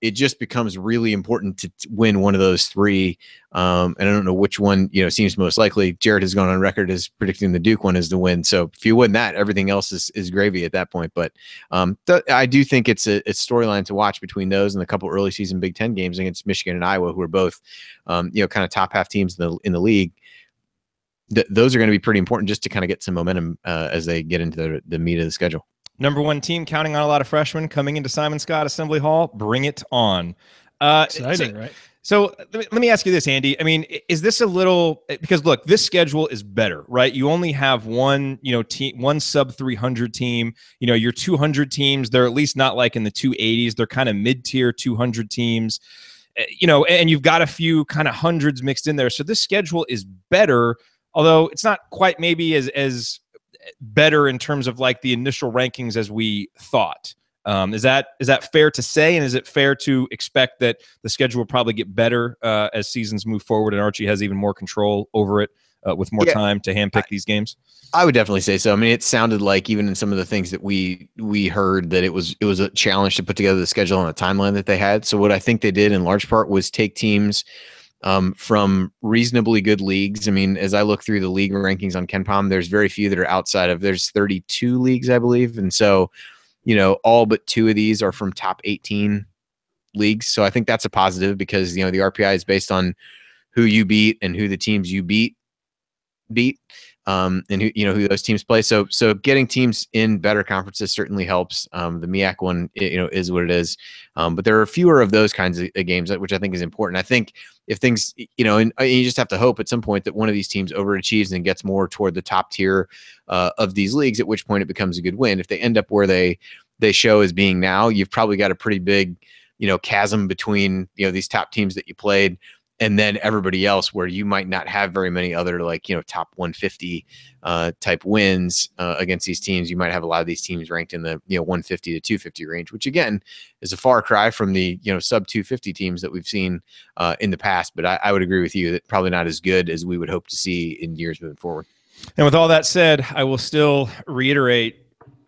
It just becomes really important to win one of those 3. And I don't know which one, seems most likely. Jared has gone on record as predicting the Duke one as the win. So if you win that, everything else is gravy at that point. But I do think it's a storyline to watch between those and a couple early season Big Ten games against Michigan and Iowa, who are both, kind of top half teams in the league. Those are going to be pretty important just to kind of get some momentum as they get into the meat of the schedule. Number 1 team, counting on a lot of freshmen coming into Simon Scott Assembly Hall. Bring it on. Exciting, right? So let me ask you this, Andy. I mean, is this a little, because look, this schedule is better, right? You only have one sub 300 team. Your 200 teams, they're at least not like in the 280s. They're kind of mid-tier 200 teams, and you've got a few kind of hundreds mixed in there. So this schedule is better, although it's not quite maybe as better in terms of like the initial rankings as we thought. Is that fair to say? And is it fair to expect that the schedule will probably get better as seasons move forward and Archie has even more control over it with more time to handpick these games? I would definitely say so. I mean, it sounded like even in some of the things that we heard that it was a challenge to put together the schedule on the timeline that they had. So what I think they did in large part was take teams from reasonably good leagues. I mean, as I look through the league rankings on KenPom, there's very few that are outside of, there's 32 leagues, I believe. And so, all but 2 of these are from top 18 leagues. So I think that's a positive because, the RPI is based on who you beat and who the teams you beat. And who those teams play. So getting teams in better conferences certainly helps. The MEAC one, is what it is. But there are fewer of those kinds of games, which I think is important. I think if things, and you just have to hope at some point that one of these teams overachieves and gets more toward the top tier of these leagues, at which point it becomes a good win. If they end up where they show as being now, you've probably got a pretty big, chasm between, these top teams that you played and then everybody else, where you might not have very many other top 150 type wins against these teams. You might have a lot of these teams ranked in the 150 to 250 range, which again is a far cry from the sub 250 teams that we've seen in the past. But I would agree with you that probably not as good as we would hope to see in years moving forward. And with all that said, I will still reiterate,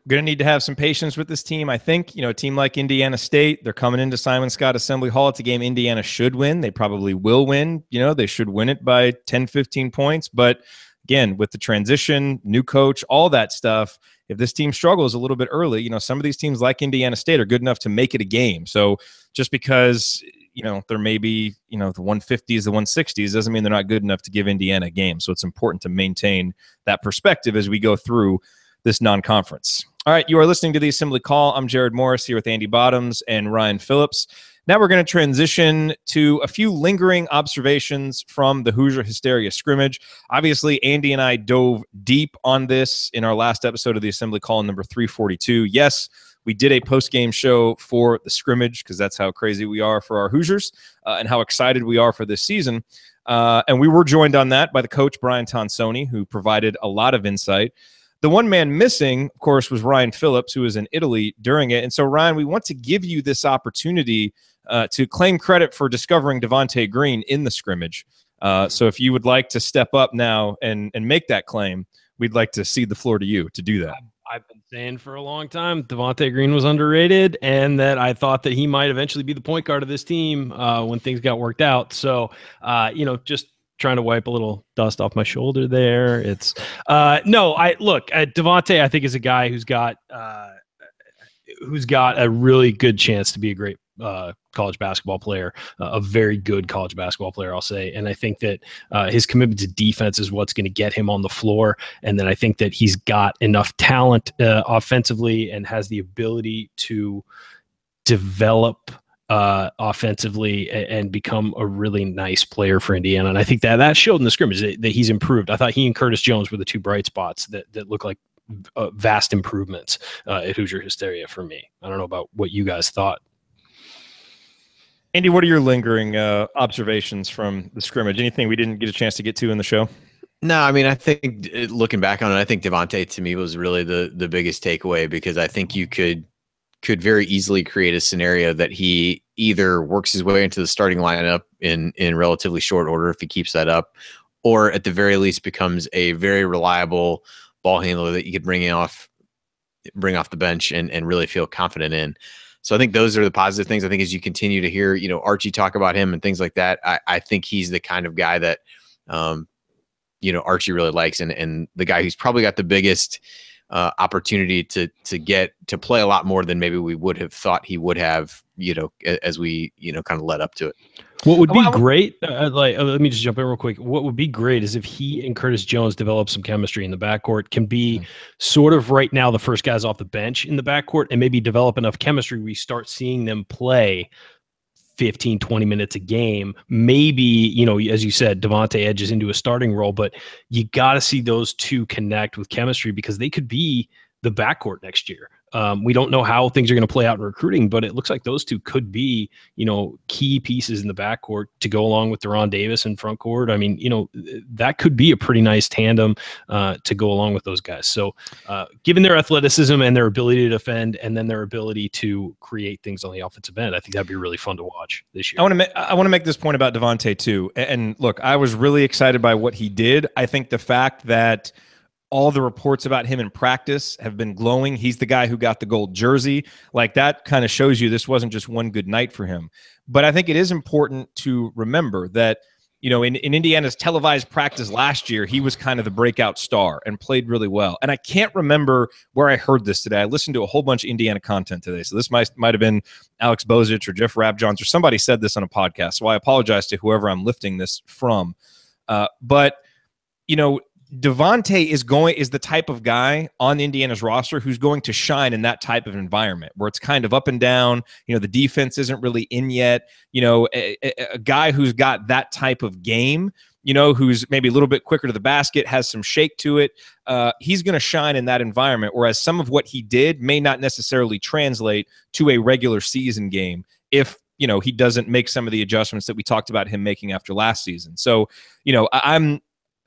going to need to have some patience with this team. I think, a team like Indiana State, they're coming into Simon Scott Assembly Hall. It's a game Indiana should win. They probably will win. They should win it by 10, 15 points. But again, with the transition, new coach, all that stuff, if this team struggles a little bit early, some of these teams like Indiana State are good enough to make it a game. So just because, there may be, the 150s, the 160s, doesn't mean they're not good enough to give Indiana a game. So it's important to maintain that perspective as we go through this non-conference. All right, you are listening to the Assembly Call. I'm Jared Morris here with Andy Bottoms and Ryan Phillips. Now we're going to transition to a few lingering observations from the Hoosier Hysteria scrimmage. Obviously, Andy and I dove deep on this in our last episode of the Assembly Call, number 342. Yes, we did a post-game show for the scrimmage because that's how crazy we are for our Hoosiers and how excited we are for this season. And we were joined on that by the coach, Brian Tonsoni, who provided a lot of insight. The one man missing, of course, was Ryan Phillips, who was in Italy during it. And so, Ryan, we want to give you this opportunity to claim credit for discovering Devontae Green in the scrimmage. So if you would like to step up now and make that claim, we'd like to cede the floor to you to do that. I've been saying for a long time Devontae Green was underrated and that I thought that he might eventually be the point guard of this team when things got worked out. So, just trying to wipe a little dust off my shoulder there. It's Devontae, I think, is a guy who's got a really good chance to be a great college basketball player, a very good college basketball player, I'll say. And I think that his commitment to defense is what's going to get him on the floor. And then I think that he's got enough talent offensively and has the ability to develop offensively and become a really nice player for Indiana. And I think that showed in the scrimmage that he's improved. I thought he and Curtis Jones were the two bright spots that look like vast improvements at Hoosier Hysteria for me. I don't know about what you guys thought. Andy, what are your lingering observations from the scrimmage? Anything we didn't get a chance to get to in the show? No, I mean, I think looking back on it, I think Devontae to me was really the biggest takeaway, because I think you could very easily create a scenario that he either works his way into the starting lineup in relatively short order if he keeps that up, or at the very least becomes a very reliable ball handler that you could bring off the bench and really feel confident in. So I think those are the positive things. I think as you continue to hear, Archie talk about him and things like that, I think he's the kind of guy that, Archie really likes, and the guy who's probably got the biggest opportunity to get to play a lot more than maybe we would have thought he would have, as we, kind of led up to it. What would be great, let me just jump in real quick. What would be great is if he and Curtis Jones develop some chemistry in the backcourt, can be sort of right now the first guys off the bench in the backcourt, and maybe develop enough chemistry we start seeing them play 15, 20 minutes a game. Maybe, as you said, Devontae edges into a starting role, but you got to see those two connect with chemistry, because they could be the backcourt next year. We don't know how things are going to play out in recruiting, but it looks like those two could be, key pieces in the backcourt to go along with Deron Davis in front court. I mean, that could be a pretty nice tandem to go along with those guys. So given their athleticism and their ability to defend, and then their ability to create things on the offensive end, I think that'd be really fun to watch this year. I want to make this point about Devontae too. And look, I was really excited by what he did. I think the fact that all the reports about him in practice have been glowing. He's the guy who got the gold jersey. Like, that kind of shows you this wasn't just one good night for him. But I think it is important to remember that, in Indiana's televised practice last year, he was kind of the breakout star and played really well. And I can't remember where I heard this today. I listened to a whole bunch of Indiana content today. So this might have been Alex Bozich or Jeff Rabjohns or somebody said this on a podcast. So I apologize to whoever I'm lifting this from. But Devontae is the type of guy on Indiana's roster who's going to shine in that type of environment where it's kind of up and down. The defense isn't really in yet. A guy who's got that type of game, who's maybe a little bit quicker to the basket, has some shake to it. He's going to shine in that environment, whereas some of what he did may not necessarily translate to a regular season game if he doesn't make some of the adjustments that we talked about him making after last season. So, I'm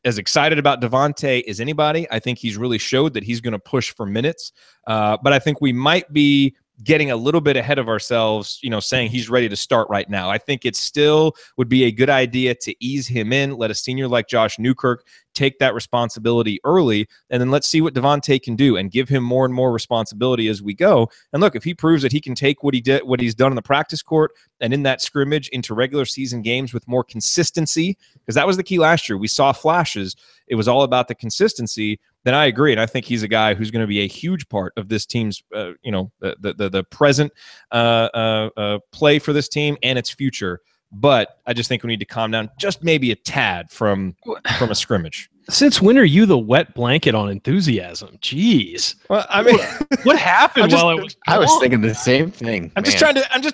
as excited about Devontae as anybody. I think he's really showed that he's going to push for minutes. But I think we might be getting a little bit ahead of ourselves, saying he's ready to start right now. I think it still would be a good idea to ease him in, let a senior like Josh Newkirk take that responsibility early, and then let's see what Devontae can do and give him more and more responsibility as we go. And look, if he proves that he can take what he's done in the practice court and in that scrimmage into regular season games with more consistency, because that was the key last year. We saw flashes. It was all about the consistency. Then I agree, and I think he's a guy who's going to be a huge part of this team's, the present play for this team and its future. But I just think we need to calm down just maybe a tad from a scrimmage. Since when are you the wet blanket on enthusiasm? Jeez. Well, I mean, what happened I was thinking the same thing. I'm just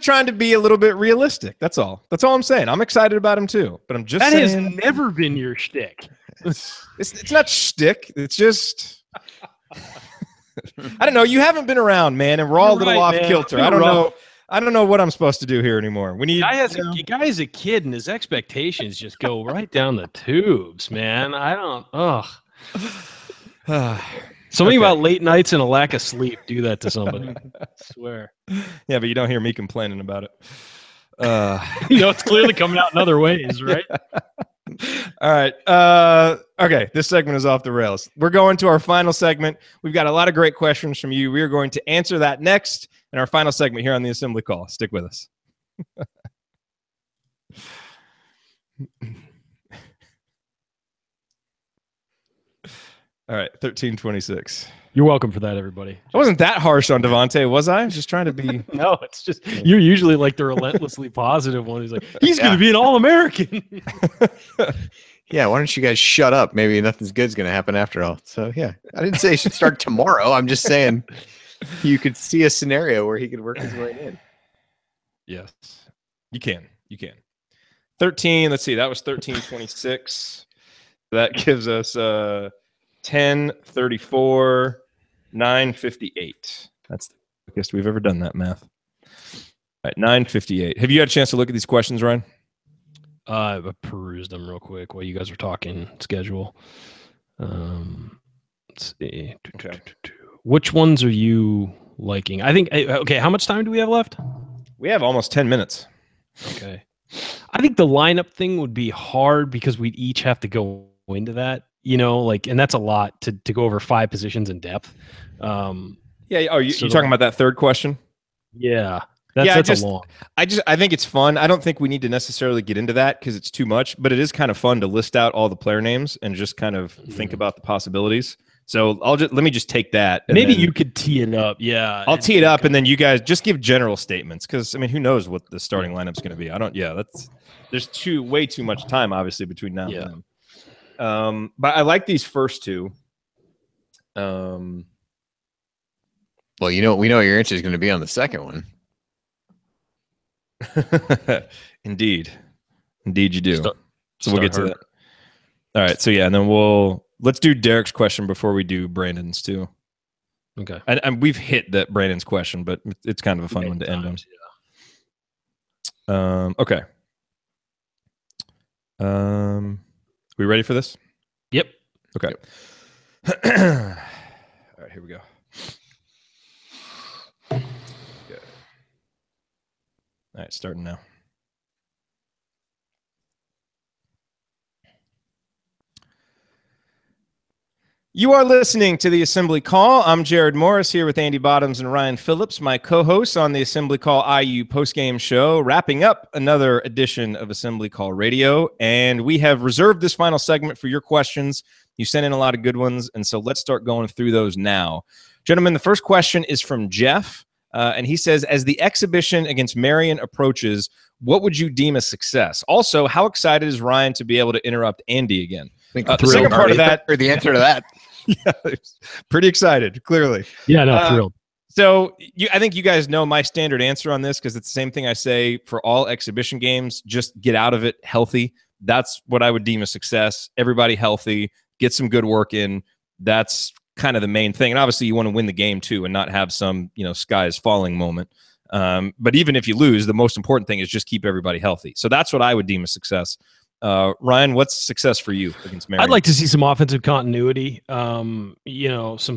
trying to be a little bit realistic. That's all. That's all I'm saying. I'm excited about him too, but I'm just that saying, has never been your shtick. It's not shtick. It's just I don't know. You haven't been around, man, and we're all a little off kilter. I don't know what I'm supposed to do here anymore. We need guy is a kid, and his expectations just go right down the tubes, man. I don't. Something about late nights and a lack of sleep do that to somebody. I swear. Yeah, but you don't hear me complaining about it. It's clearly coming out in other ways, right? All right. Okay, this segment is off the rails. We're going to our final segment. We've got a lot of great questions from you. We are going to answer that next in our final segment here on the Assembly Call. Stick with us. All right, 1326. You're welcome for that, everybody. I wasn't that harsh on Devontae, was I? I was just trying to be. No, it's just you're usually like the relentlessly positive one. He's like, he's going to be an All-American. Yeah, why don't you guys shut up? Maybe nothing's good's going to happen after all. So, yeah, I didn't say he should start tomorrow. I'm just saying you could see a scenario where he could work his way in. Yes, you can. 13, let's see, that was 1326. That gives us 1034, 958. That's the quickest we've ever done that math. All right, 958. Have you had a chance to look at these questions, Ryan? I perused them real quick while you guys were talking schedule. Let's see. Okay. Which ones are you liking? I think, okay, how much time do we have left? We have almost 10 minutes. Okay. I think the lineup thing would be hard because we'd each have to go into that, and that's a lot to go over 5 positions in depth. Yeah. Oh, you talking about that third question? Yeah. That's a long. I think it's fun. I don't think we need to necessarily get into that because it's too much, but it is kind of fun to list out all the player names and just kind of think about the possibilities. So let me just take that. Maybe you could tee it up. Yeah. I'll tee it up and then you guys just give general statements. Cause who knows what the starting lineup's going to be. There's way too much time obviously between now and then. But I like these first two. Well, we know your answer is going to be on the second one. Indeed you do. So we'll get to that. All right. So and then let's do Derek's question before we do Brandon's too. Okay. And we've hit that Brandon's question, but it's kind of a fun one to end on. Yeah. Okay. We ready for this? Yep. Okay. All right, here we go. Good. All right, starting now. You are listening to the Assembly Call. I'm Jared Morris here with Andy Bottoms and Ryan Phillips, my co-hosts on the Assembly Call IU postgame show, wrapping up another edition of Assembly Call Radio. And we have reserved this final segment for your questions. You sent in a lot of good ones, and so let's start going through those now. Gentlemen, the first question is from Jeff, and he says, as the exhibition against Marion approaches, what would you deem a success? Also, how excited is Ryan to be able to interrupt Andy again? The second part of that, or the answer to that. Yeah, pretty excited, clearly. Yeah, no, thrilled. So I think you guys know my standard answer on this because it's the same thing I say for all exhibition games. Just get out of it healthy. That's what I would deem a success. Everybody healthy, get some good work in. That's kind of the main thing. And obviously you want to win the game too and not have some, sky is falling moment. But even if you lose, the most important thing is just keep everybody healthy. So that's what I would deem a success. Ryan, what's success for you against Marion? I'd like to see some offensive continuity, some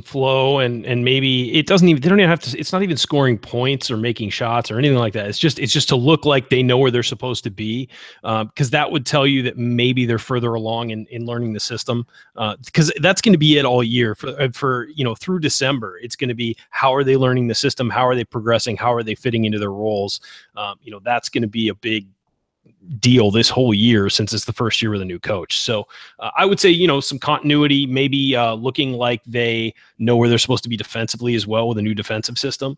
flow, and maybe they don't even have to, it's not even scoring points or making shots or anything like that. It's just to look like they know where they're supposed to be. Because that would tell you that maybe they're further along in learning the system. Because that's going to be it all year for through December. It's going to be, how are they learning the system? How are they progressing? How are they fitting into their roles? That's going to be a big deal this whole year since it's the first year with a new coach. So I would say, some continuity, maybe looking like they know where they're supposed to be defensively as well with a new defensive system,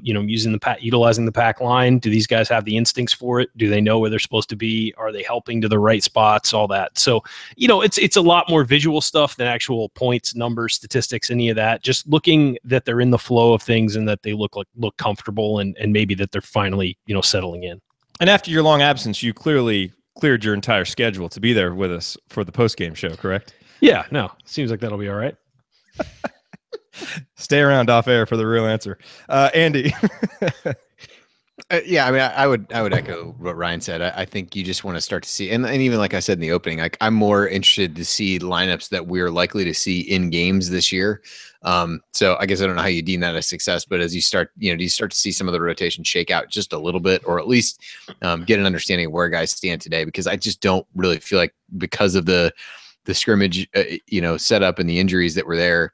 utilizing the pack line. Do these guys have the instincts for it? Do they know where they're supposed to be? Are they helping to the right spots? All that. So, it's a lot more visual stuff than actual points, numbers, statistics, any of that. Just looking that they're in the flow of things and that they look comfortable and maybe that they're finally, settling in. And after your long absence, you clearly cleared your entire schedule to be there with us for the postgame show, correct? Yeah, no, seems like that'll be all right. Stay around off air for the real answer. Andy. Yeah, I mean, I would echo what Ryan said. I think you just want to start to see, and even like I said in the opening, I'm more interested to see lineups that we're likely to see in games this year. So I guess I don't know how you deem that a success, but as you start, do you start to see some of the rotation shake out just a little bit, or at least get an understanding of where guys stand today? Because I just don't really feel like, because of the scrimmage, setup and the injuries that were there,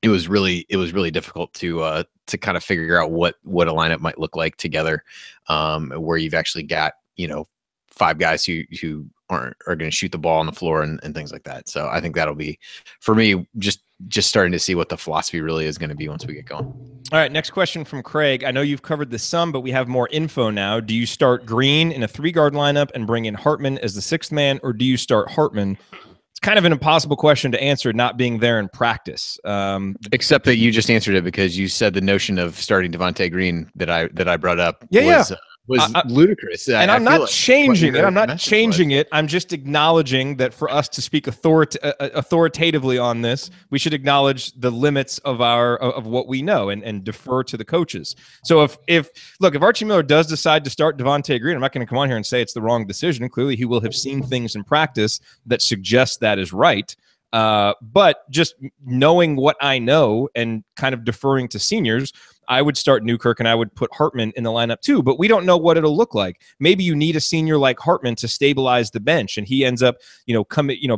it was really difficult to kind of figure out what a lineup might look like together, where you've actually got, 5 guys who are going to shoot the ball on the floor and things like that. So I think that'll be, for me, just starting to see what the philosophy really is going to be once we get going. All right, next question from Craig. I know you've covered this some, but we have more info now. Do you start Green in a 3-guard lineup and bring in Hartman as the 6th man, or do you start Hartman? It's kind of an impossible question to answer, not being there in practice. Except that you just answered it because you said the notion of starting Devontae Green that I brought up was ludicrous. And I'm not changing it. I'm not changing it. I'm just acknowledging that for us to speak authoritatively on this, we should acknowledge the limits of what we know and defer to the coaches. So if Archie Miller does decide to start Devontae Green, I'm not going to come on here and say it's the wrong decision. Clearly, he will have seen things in practice that suggest that is right. But just knowing what I know and kind of deferring to seniors, I would start Newkirk and I would put Hartman in the lineup too, but we don't know what it'll look like. Maybe you need a senior like Hartman to stabilize the bench and he ends up,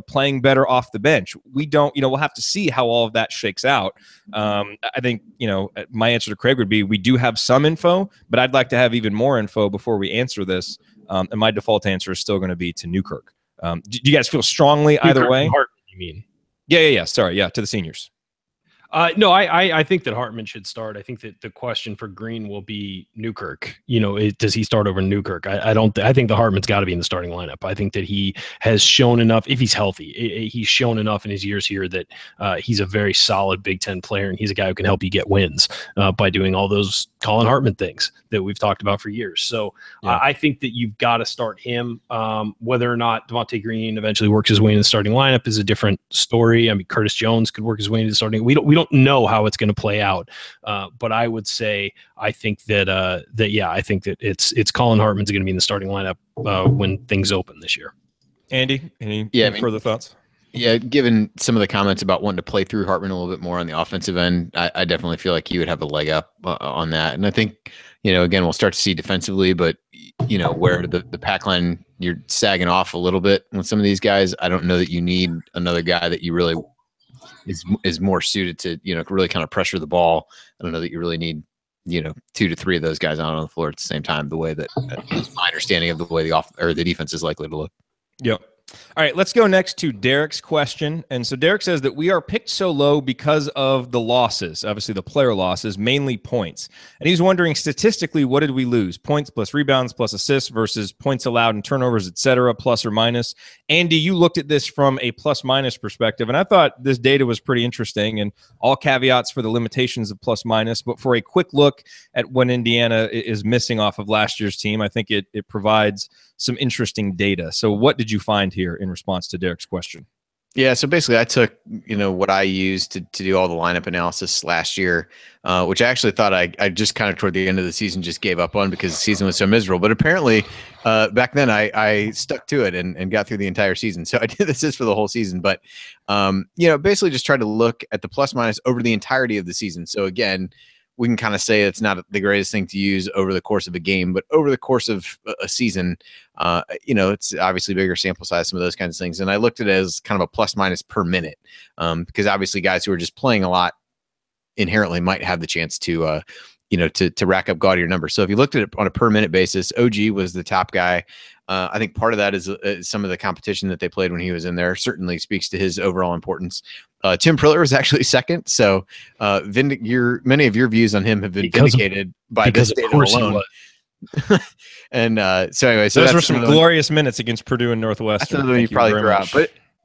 playing better off the bench. We don't, we'll have to see how all of that shakes out. I think, my answer to Craig would be, we do have some info, but I'd like to have even more info before we answer this. And my default answer is still going to be to Newkirk. Do you guys feel strongly either way? Hartman, you mean? Yeah. Sorry. Yeah. To the seniors. No, I think that Hartman should start. I think that the question for Green will be Newkirk. Does he start over Newkirk? I think the Hartman's got to be in the starting lineup. I think that he has shown enough, if he's healthy, he's shown enough in his years here that he's a very solid Big Ten player, and he's a guy who can help you get wins by doing all those Colin Hartman things that we've talked about for years. So yeah. I think that you've got to start him. Whether or not Devontae Green eventually works his way into the starting lineup is a different story. I mean, Curtis Jones could work his way into the starting. We don't don't know how it's going to play out. But I would say I think that I think that it's Colin Hartman's going to be in the starting lineup when things open this year. Andy, any further thoughts? Yeah, given some of the comments about wanting to play through Hartman a little bit more on the offensive end, I definitely feel like he would have a leg up on that. And I think, again, we'll start to see defensively, but, where the pack line, you're sagging off a little bit with some of these guys. I don't know that you need another guy that you really is more suited to, really kind of pressure the ball. I don't know that you really need, 2 to 3 of those guys out on the floor at the same time, the way that is my understanding of the way the defense is likely to look. Yep. All right, let's go next to Derek's question. And so Derek says that we are picked so low because of the losses, obviously the player losses, mainly points. And he's wondering statistically, what did we lose? Points plus rebounds plus assists versus points allowed and turnovers, etc., plus or minus. Andy, you looked at this from a plus minus perspective, and I thought this data was pretty interesting, and all caveats for the limitations of plus minus. But for a quick look at what Indiana is missing off of last year's team, I think it provides some interesting data. So what did you find here in response to Derek's question? Yeah, so basically I took, what I used to do all the lineup analysis last year, which I actually thought I just kind of toward the end of the season just gave up on because the season was so miserable. But apparently back then I stuck to it and got through the entire season. So I did this for the whole season. But, basically just tried to look at the plus minus over the entirety of the season. So again, we can kind of say it's not the greatest thing to use over the course of a game, but over the course of a season, it's obviously bigger sample size, some of those kinds of things. And I looked at it as kind of a plus minus per minute, because obviously guys who are just playing a lot inherently might have the chance to rack up gaudier numbers. So if you looked at it on a per minute basis, OG was the top guy. I think part of that is some of the competition that they played when he was in there certainly speaks to his overall importance. Tim Priller was actually second. So many of your views on him have been vindicated by this data alone. And so anyway, those were some glorious minutes against Purdue and Northwestern. That's another one you probably threw out.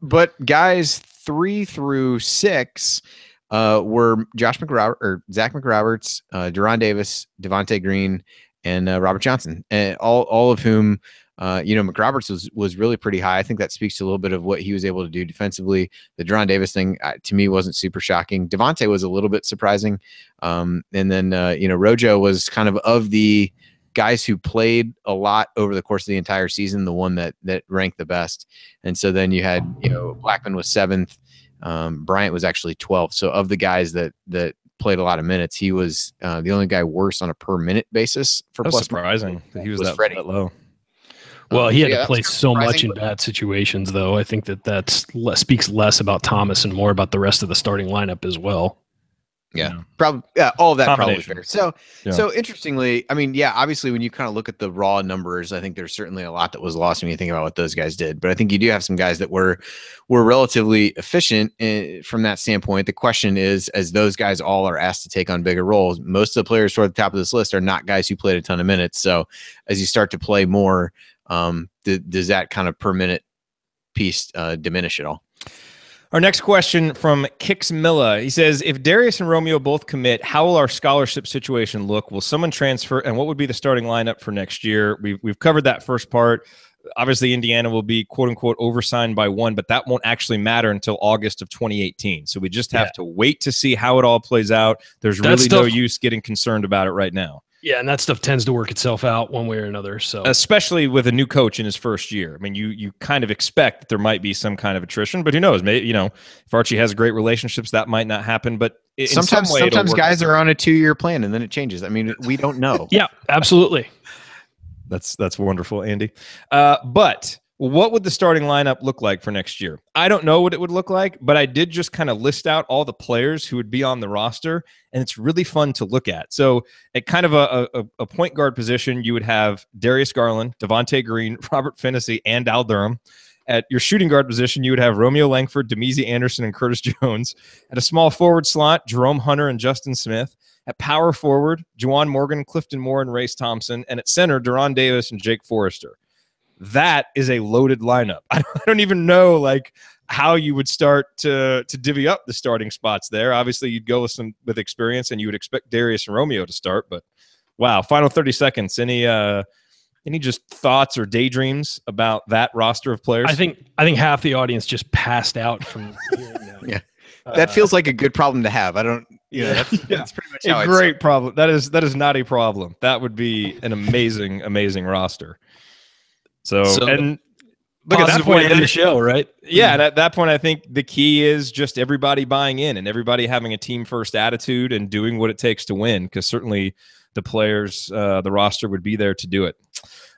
But guys 3 through 6 were Zach McRoberts, Deron Davis, Devontae Green, and Robert Johnson, and all of whom, McRoberts was really pretty high. I think that speaks to a little bit of what he was able to do defensively. The Deron Davis thing to me wasn't super shocking. Devontae was a little bit surprising, and then Rojo was kind of the guys who played a lot over the course of the entire season, the one that ranked the best. And so then you had Blackman was 7th. Bryant was actually 12th. So of the guys that played a lot of minutes, he was the only guy worse on a per minute basis for plus. Surprising that he was that low. Well, he had to play so much in bad situations, though. I think that speaks less about Thomas and more about the rest of the starting lineup as well. Yeah, probably. Yeah, all of that probably fair. So interestingly, I mean, yeah, obviously when you kind of look at the raw numbers, I think there's certainly a lot that was lost when you think about what those guys did. But I think you do have some guys that were relatively efficient from that standpoint. The question is, as those guys all are asked to take on bigger roles, most of the players toward the top of this list are not guys who played a ton of minutes. So as you start to play more, does that kind of per minute piece diminish at all? Our next question from Kix Milla. He says, if Darius and Romeo both commit, how will our scholarship situation look? Will someone transfer? And what would be the starting lineup for next year? We've covered that first part. Obviously, Indiana will be, quote unquote, oversigned by one, but that won't actually matter until August of 2018. So we just have to wait to see how it all plays out. There's really no use getting concerned about it right now. Yeah, and that stuff tends to work itself out one way or another. So especially with a new coach in his first year. I mean, you kind of expect that there might be some kind of attrition, but who knows? Maybe, if Archie has great relationships, that might not happen. But sometimes guys are on a 2-year plan and then it changes. I mean, we don't know. Yeah, absolutely. That's wonderful, Andy. But what would the starting lineup look like for next year? I don't know what it would look like, but I did just kind of list out all the players who would be on the roster, and it's really fun to look at. So at kind of a point guard position, you would have Darius Garland, Devontae Green, Robert Finney, and Al Durham. At your shooting guard position, you would have Romeo Langford, Demezy Anderson, and Curtis Jones. At a small forward slot, Jerome Hunter and Justin Smith. At power forward, Juwan Morgan, Clifton Moore, and Race Thompson. And at center, Deron Davis and Jake Forrester. That is a loaded lineup. I don't even know how you would start to divvy up the starting spots there. Obviously, you'd go with experience, and you would expect Darius and Romeo to start. But wow, final 30 seconds. Any just thoughts or daydreams about that roster of players? I think half the audience just passed out from hearing that. Yeah. That feels like a good problem to have. I don't, that's pretty much how a great problem. That is not a problem. That would be an amazing roster. So and look, at that point in the show, right? Yeah, and at that point, I think the key is just everybody buying in and everybody having a team first attitude and doing what it takes to win, because certainly the players, the roster would be there to do it.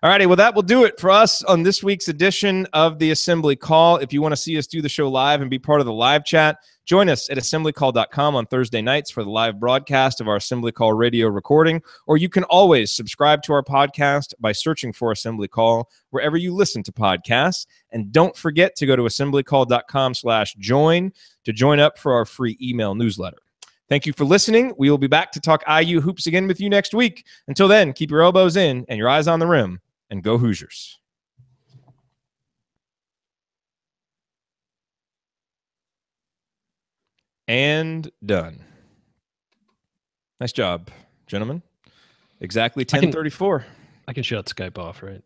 All righty, well, that will do it for us on this week's edition of the Assembly Call. If you want to see us do the show live and be part of the live chat, join us at assemblycall.com on Thursday nights for the live broadcast of our Assembly Call radio recording, or you can always subscribe to our podcast by searching for Assembly Call wherever you listen to podcasts. And don't forget to go to assemblycall.com/join to join up for our free email newsletter. Thank you for listening. We will be back to talk IU hoops again with you next week. Until then, keep your elbows in and your eyes on the rim, and go Hoosiers. And done. Nice job, gentlemen. Exactly 10:34. I can shut Skype off, right?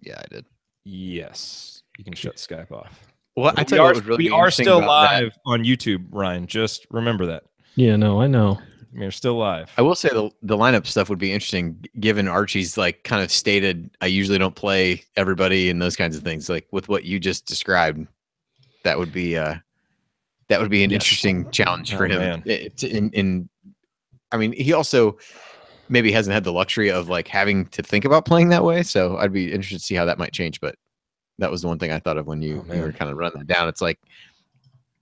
Yeah, I did. Yes, you can shut Skype off. Well, I tell you what would really we are still live on YouTube, Ryan. Just remember that. Yeah, no, I know. We're still live. I will say the lineup stuff would be interesting, given Archie's like kind of stated, I usually don't play everybody and those kinds of things. Like with what you just described, that would be an interesting challenge for him. I mean, he also maybe hasn't had the luxury of like having to think about playing that way. So I'd be interested to see how that might change. But that was the one thing I thought of when you were kind of running that down. It's like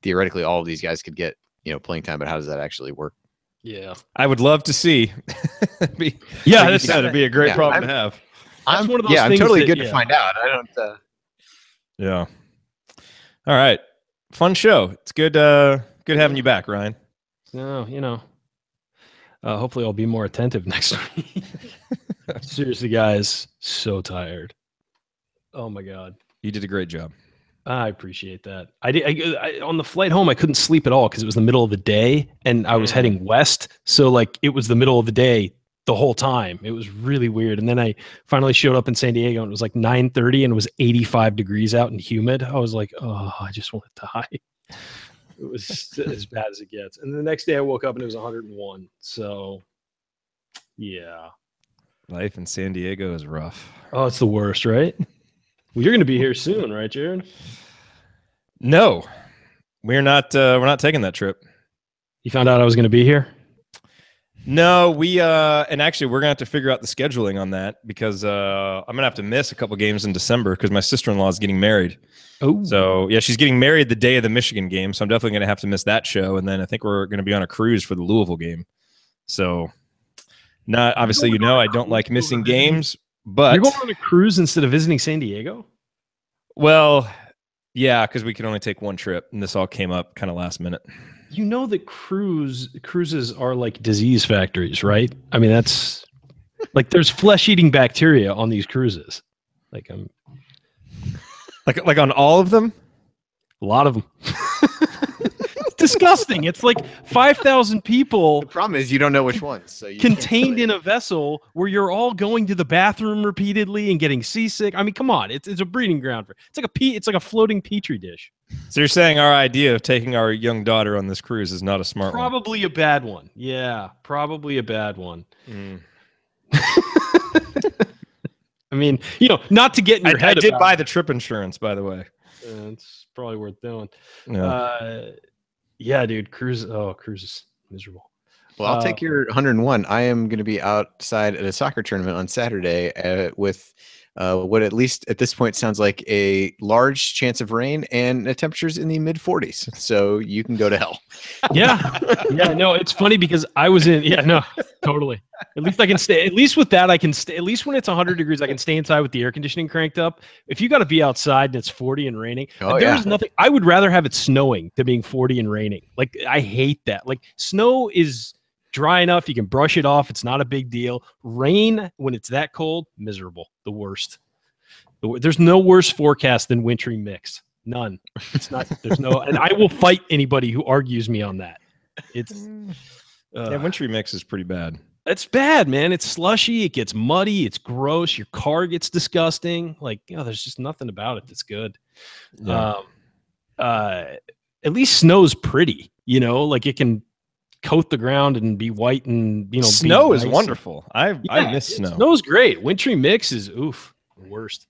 theoretically all of these guys could get, playing time, but how does that actually work? Yeah, I would love to see. It'd be a great problem to have. I'm one of those. I'm totally good to find out. I don't. Yeah. All right. Fun show. It's good. Good having you back, Ryan. No, hopefully I'll be more attentive next week. Seriously, guys, so tired. Oh my God. You did a great job. I appreciate that. I on the flight home, I couldn't sleep at all because it was the middle of the day and I was heading west. So like it was the middle of the day the whole time. It was really weird. And then I finally showed up in San Diego and it was like 9:30 and it was 85 degrees out and humid. I was like, oh, I just want to die. It was as bad as it gets. And the next day I woke up and it was 101. So yeah. Life in San Diego is rough. Oh, it's the worst, right? Well, you're going to be here soon, right, Jared? No, we're not taking that trip. You found out I was going to be here? No, and actually we're going to have to figure out the scheduling on that because I'm going to have to miss a couple games in December because my sister-in-law is getting married. Oh. So, yeah, she's getting married the day of the Michigan game, so I'm definitely going to have to miss that show. And then I think we're going to be on a cruise for the Louisville game. So, not obviously, I don't like missing games. But you're going on a cruise instead of visiting San Diego? Well, yeah, because we could only take one trip, and this all came up kind of last minute. You know that cruises are like disease factories, right? I mean, that's like there's flesh-eating bacteria on these cruises. Like like on all of them? A lot of them. It's disgusting. It's like 5,000 people. The problem is you don't know which ones. So contained in a vessel where you're all going to the bathroom repeatedly and getting seasick. I mean, come on. It's a breeding ground for it's like a floating petri dish. So you're saying our idea of taking our young daughter on this cruise is not a smart one? Probably a bad one. Yeah, probably a bad one. I mean, not to get in your head. I did buy the trip insurance, by the way. It's probably worth doing. Yeah. Yeah, dude, cruise is miserable. Well, I'll take your 101. I am going to be outside at a soccer tournament on Saturday with what at least at this point sounds like a large chance of rain and the temperatures in the mid 40s. So you can go to hell. Yeah. Yeah. No, it's funny because I was totally. At least I can stay. At least with that, I can stay. At least when it's 100 degrees, I can stay inside with the air conditioning cranked up. If you got to be outside and it's 40 and raining, there's nothing. I would rather have it snowing than being 40 and raining. Like I hate that. Like snow is dry enough. You can brush it off. It's not a big deal. Rain when it's that cold, miserable. The worst. There's no worse forecast than wintry mix. None. It's not. There's no. And I will fight anybody who argues me on that. It's. Wintry mix is pretty bad. It's bad, man. It's slushy. It gets muddy. It's gross. Your car gets disgusting. Like, there's just nothing about it that's good. Yeah. at least snow's pretty, like it can coat the ground and be white and, snow is nice. wonderful. I miss snow. Snow's great. Wintry mix is the worst.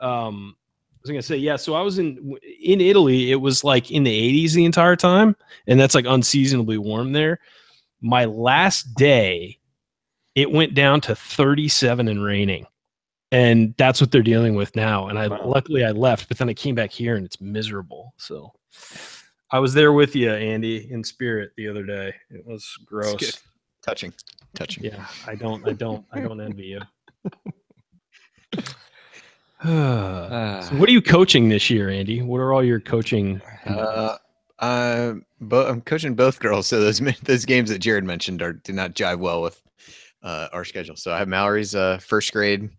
I was gonna say, yeah. So I was in Italy. It was like in the 80s the entire time, and that's like unseasonably warm there. My last day, it went down to 37 and raining, and that's what they're dealing with now. And luckily I left, but then I came back here and it's miserable. So I was there with you, Andy, in spirit the other day. It was gross. Touching. Yeah, I don't envy you. So what are you coaching this year, Andy? What are all your coaching? I'm coaching both girls, so those games that Jared mentioned did not jive well with our schedule. So I have Mallory's first grade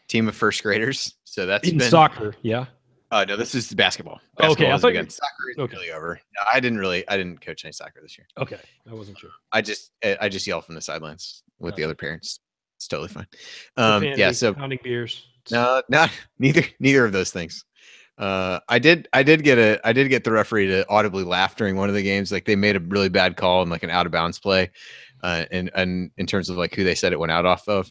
team of first graders. So that's in soccer, yeah. No, this is basketball. Okay, I thought soccer is really over. No, I didn't coach any soccer this year. Okay, I wasn't sure. I just yell from the sidelines with the other parents. It's totally fine. Profanity, so pounding beers. No, neither of those things. I did get the referee to audibly laugh during one of the games. Like they made a really bad call and like an out of bounds play, and in terms of like who they said it went out off of.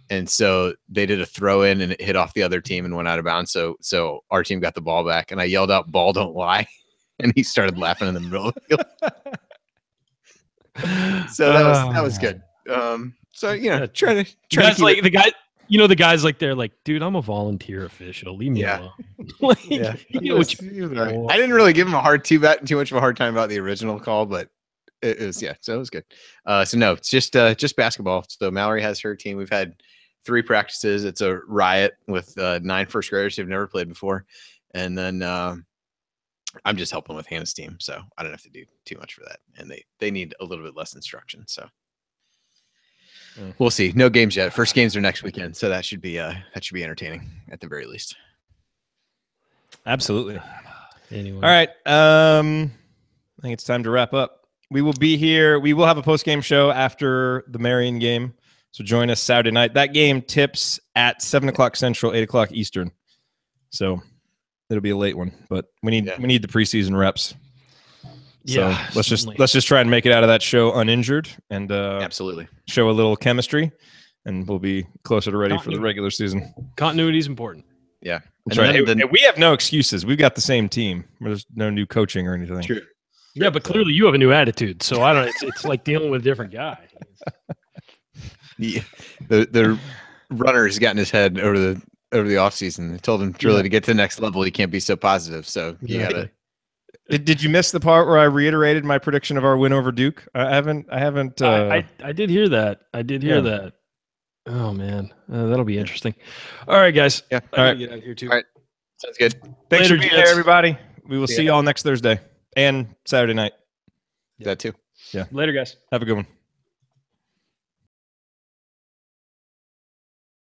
And so they did a throw in and it hit off the other team and went out of bounds. So our team got the ball back and I yelled out, "Ball don't lie." And he started laughing in the middle of the field. So that was good. So, try to like the guy, the guys like, they're like, "Dude, I'm a volunteer official. Leave me alone." I didn't really give him too much of a hard time about the original call, but it was, so it was good. So no, it's just basketball. So Mallory has her team. We've had 3 practices. It's a riot with 9 first graders who've never played before. And then I'm just helping with Hannah's team. So I don't have to do too much for that. And they need a little bit less instruction. So we'll see. No games yet. First games are next weekend. So that should be entertaining at the very least. Absolutely. Anyway. All right. I think it's time to wrap up. We will be here. We will have a post-game show after the Marion game. So join us Saturday night. That game tips at 7 o'clock Central, 8 o'clock Eastern. So it'll be a late one, but we need the preseason reps. So let's just try and make it out of that show uninjured and absolutely show a little chemistry, and we'll be closer to ready for the regular season. Continuity is important. Yeah, that's right. We have no excuses. We've got the same team. There's no new coaching or anything. True. Yeah, but clearly you have a new attitude. So I don't. It's like dealing with a different guy. Yeah, the runner has gotten his head over the offseason. They told him truly to get to the next level, he can't be so positive. So you gotta. Did you miss the part where I reiterated my prediction of our win over Duke? I haven't. I did hear that. That. Oh man, that'll be interesting. All right, guys. Yeah. All right. Get out of here too. All right. Sounds good. Thanks for being there, everybody. We will see you all next Thursday and Saturday night. That too. Yeah. Later, guys. Have a good one.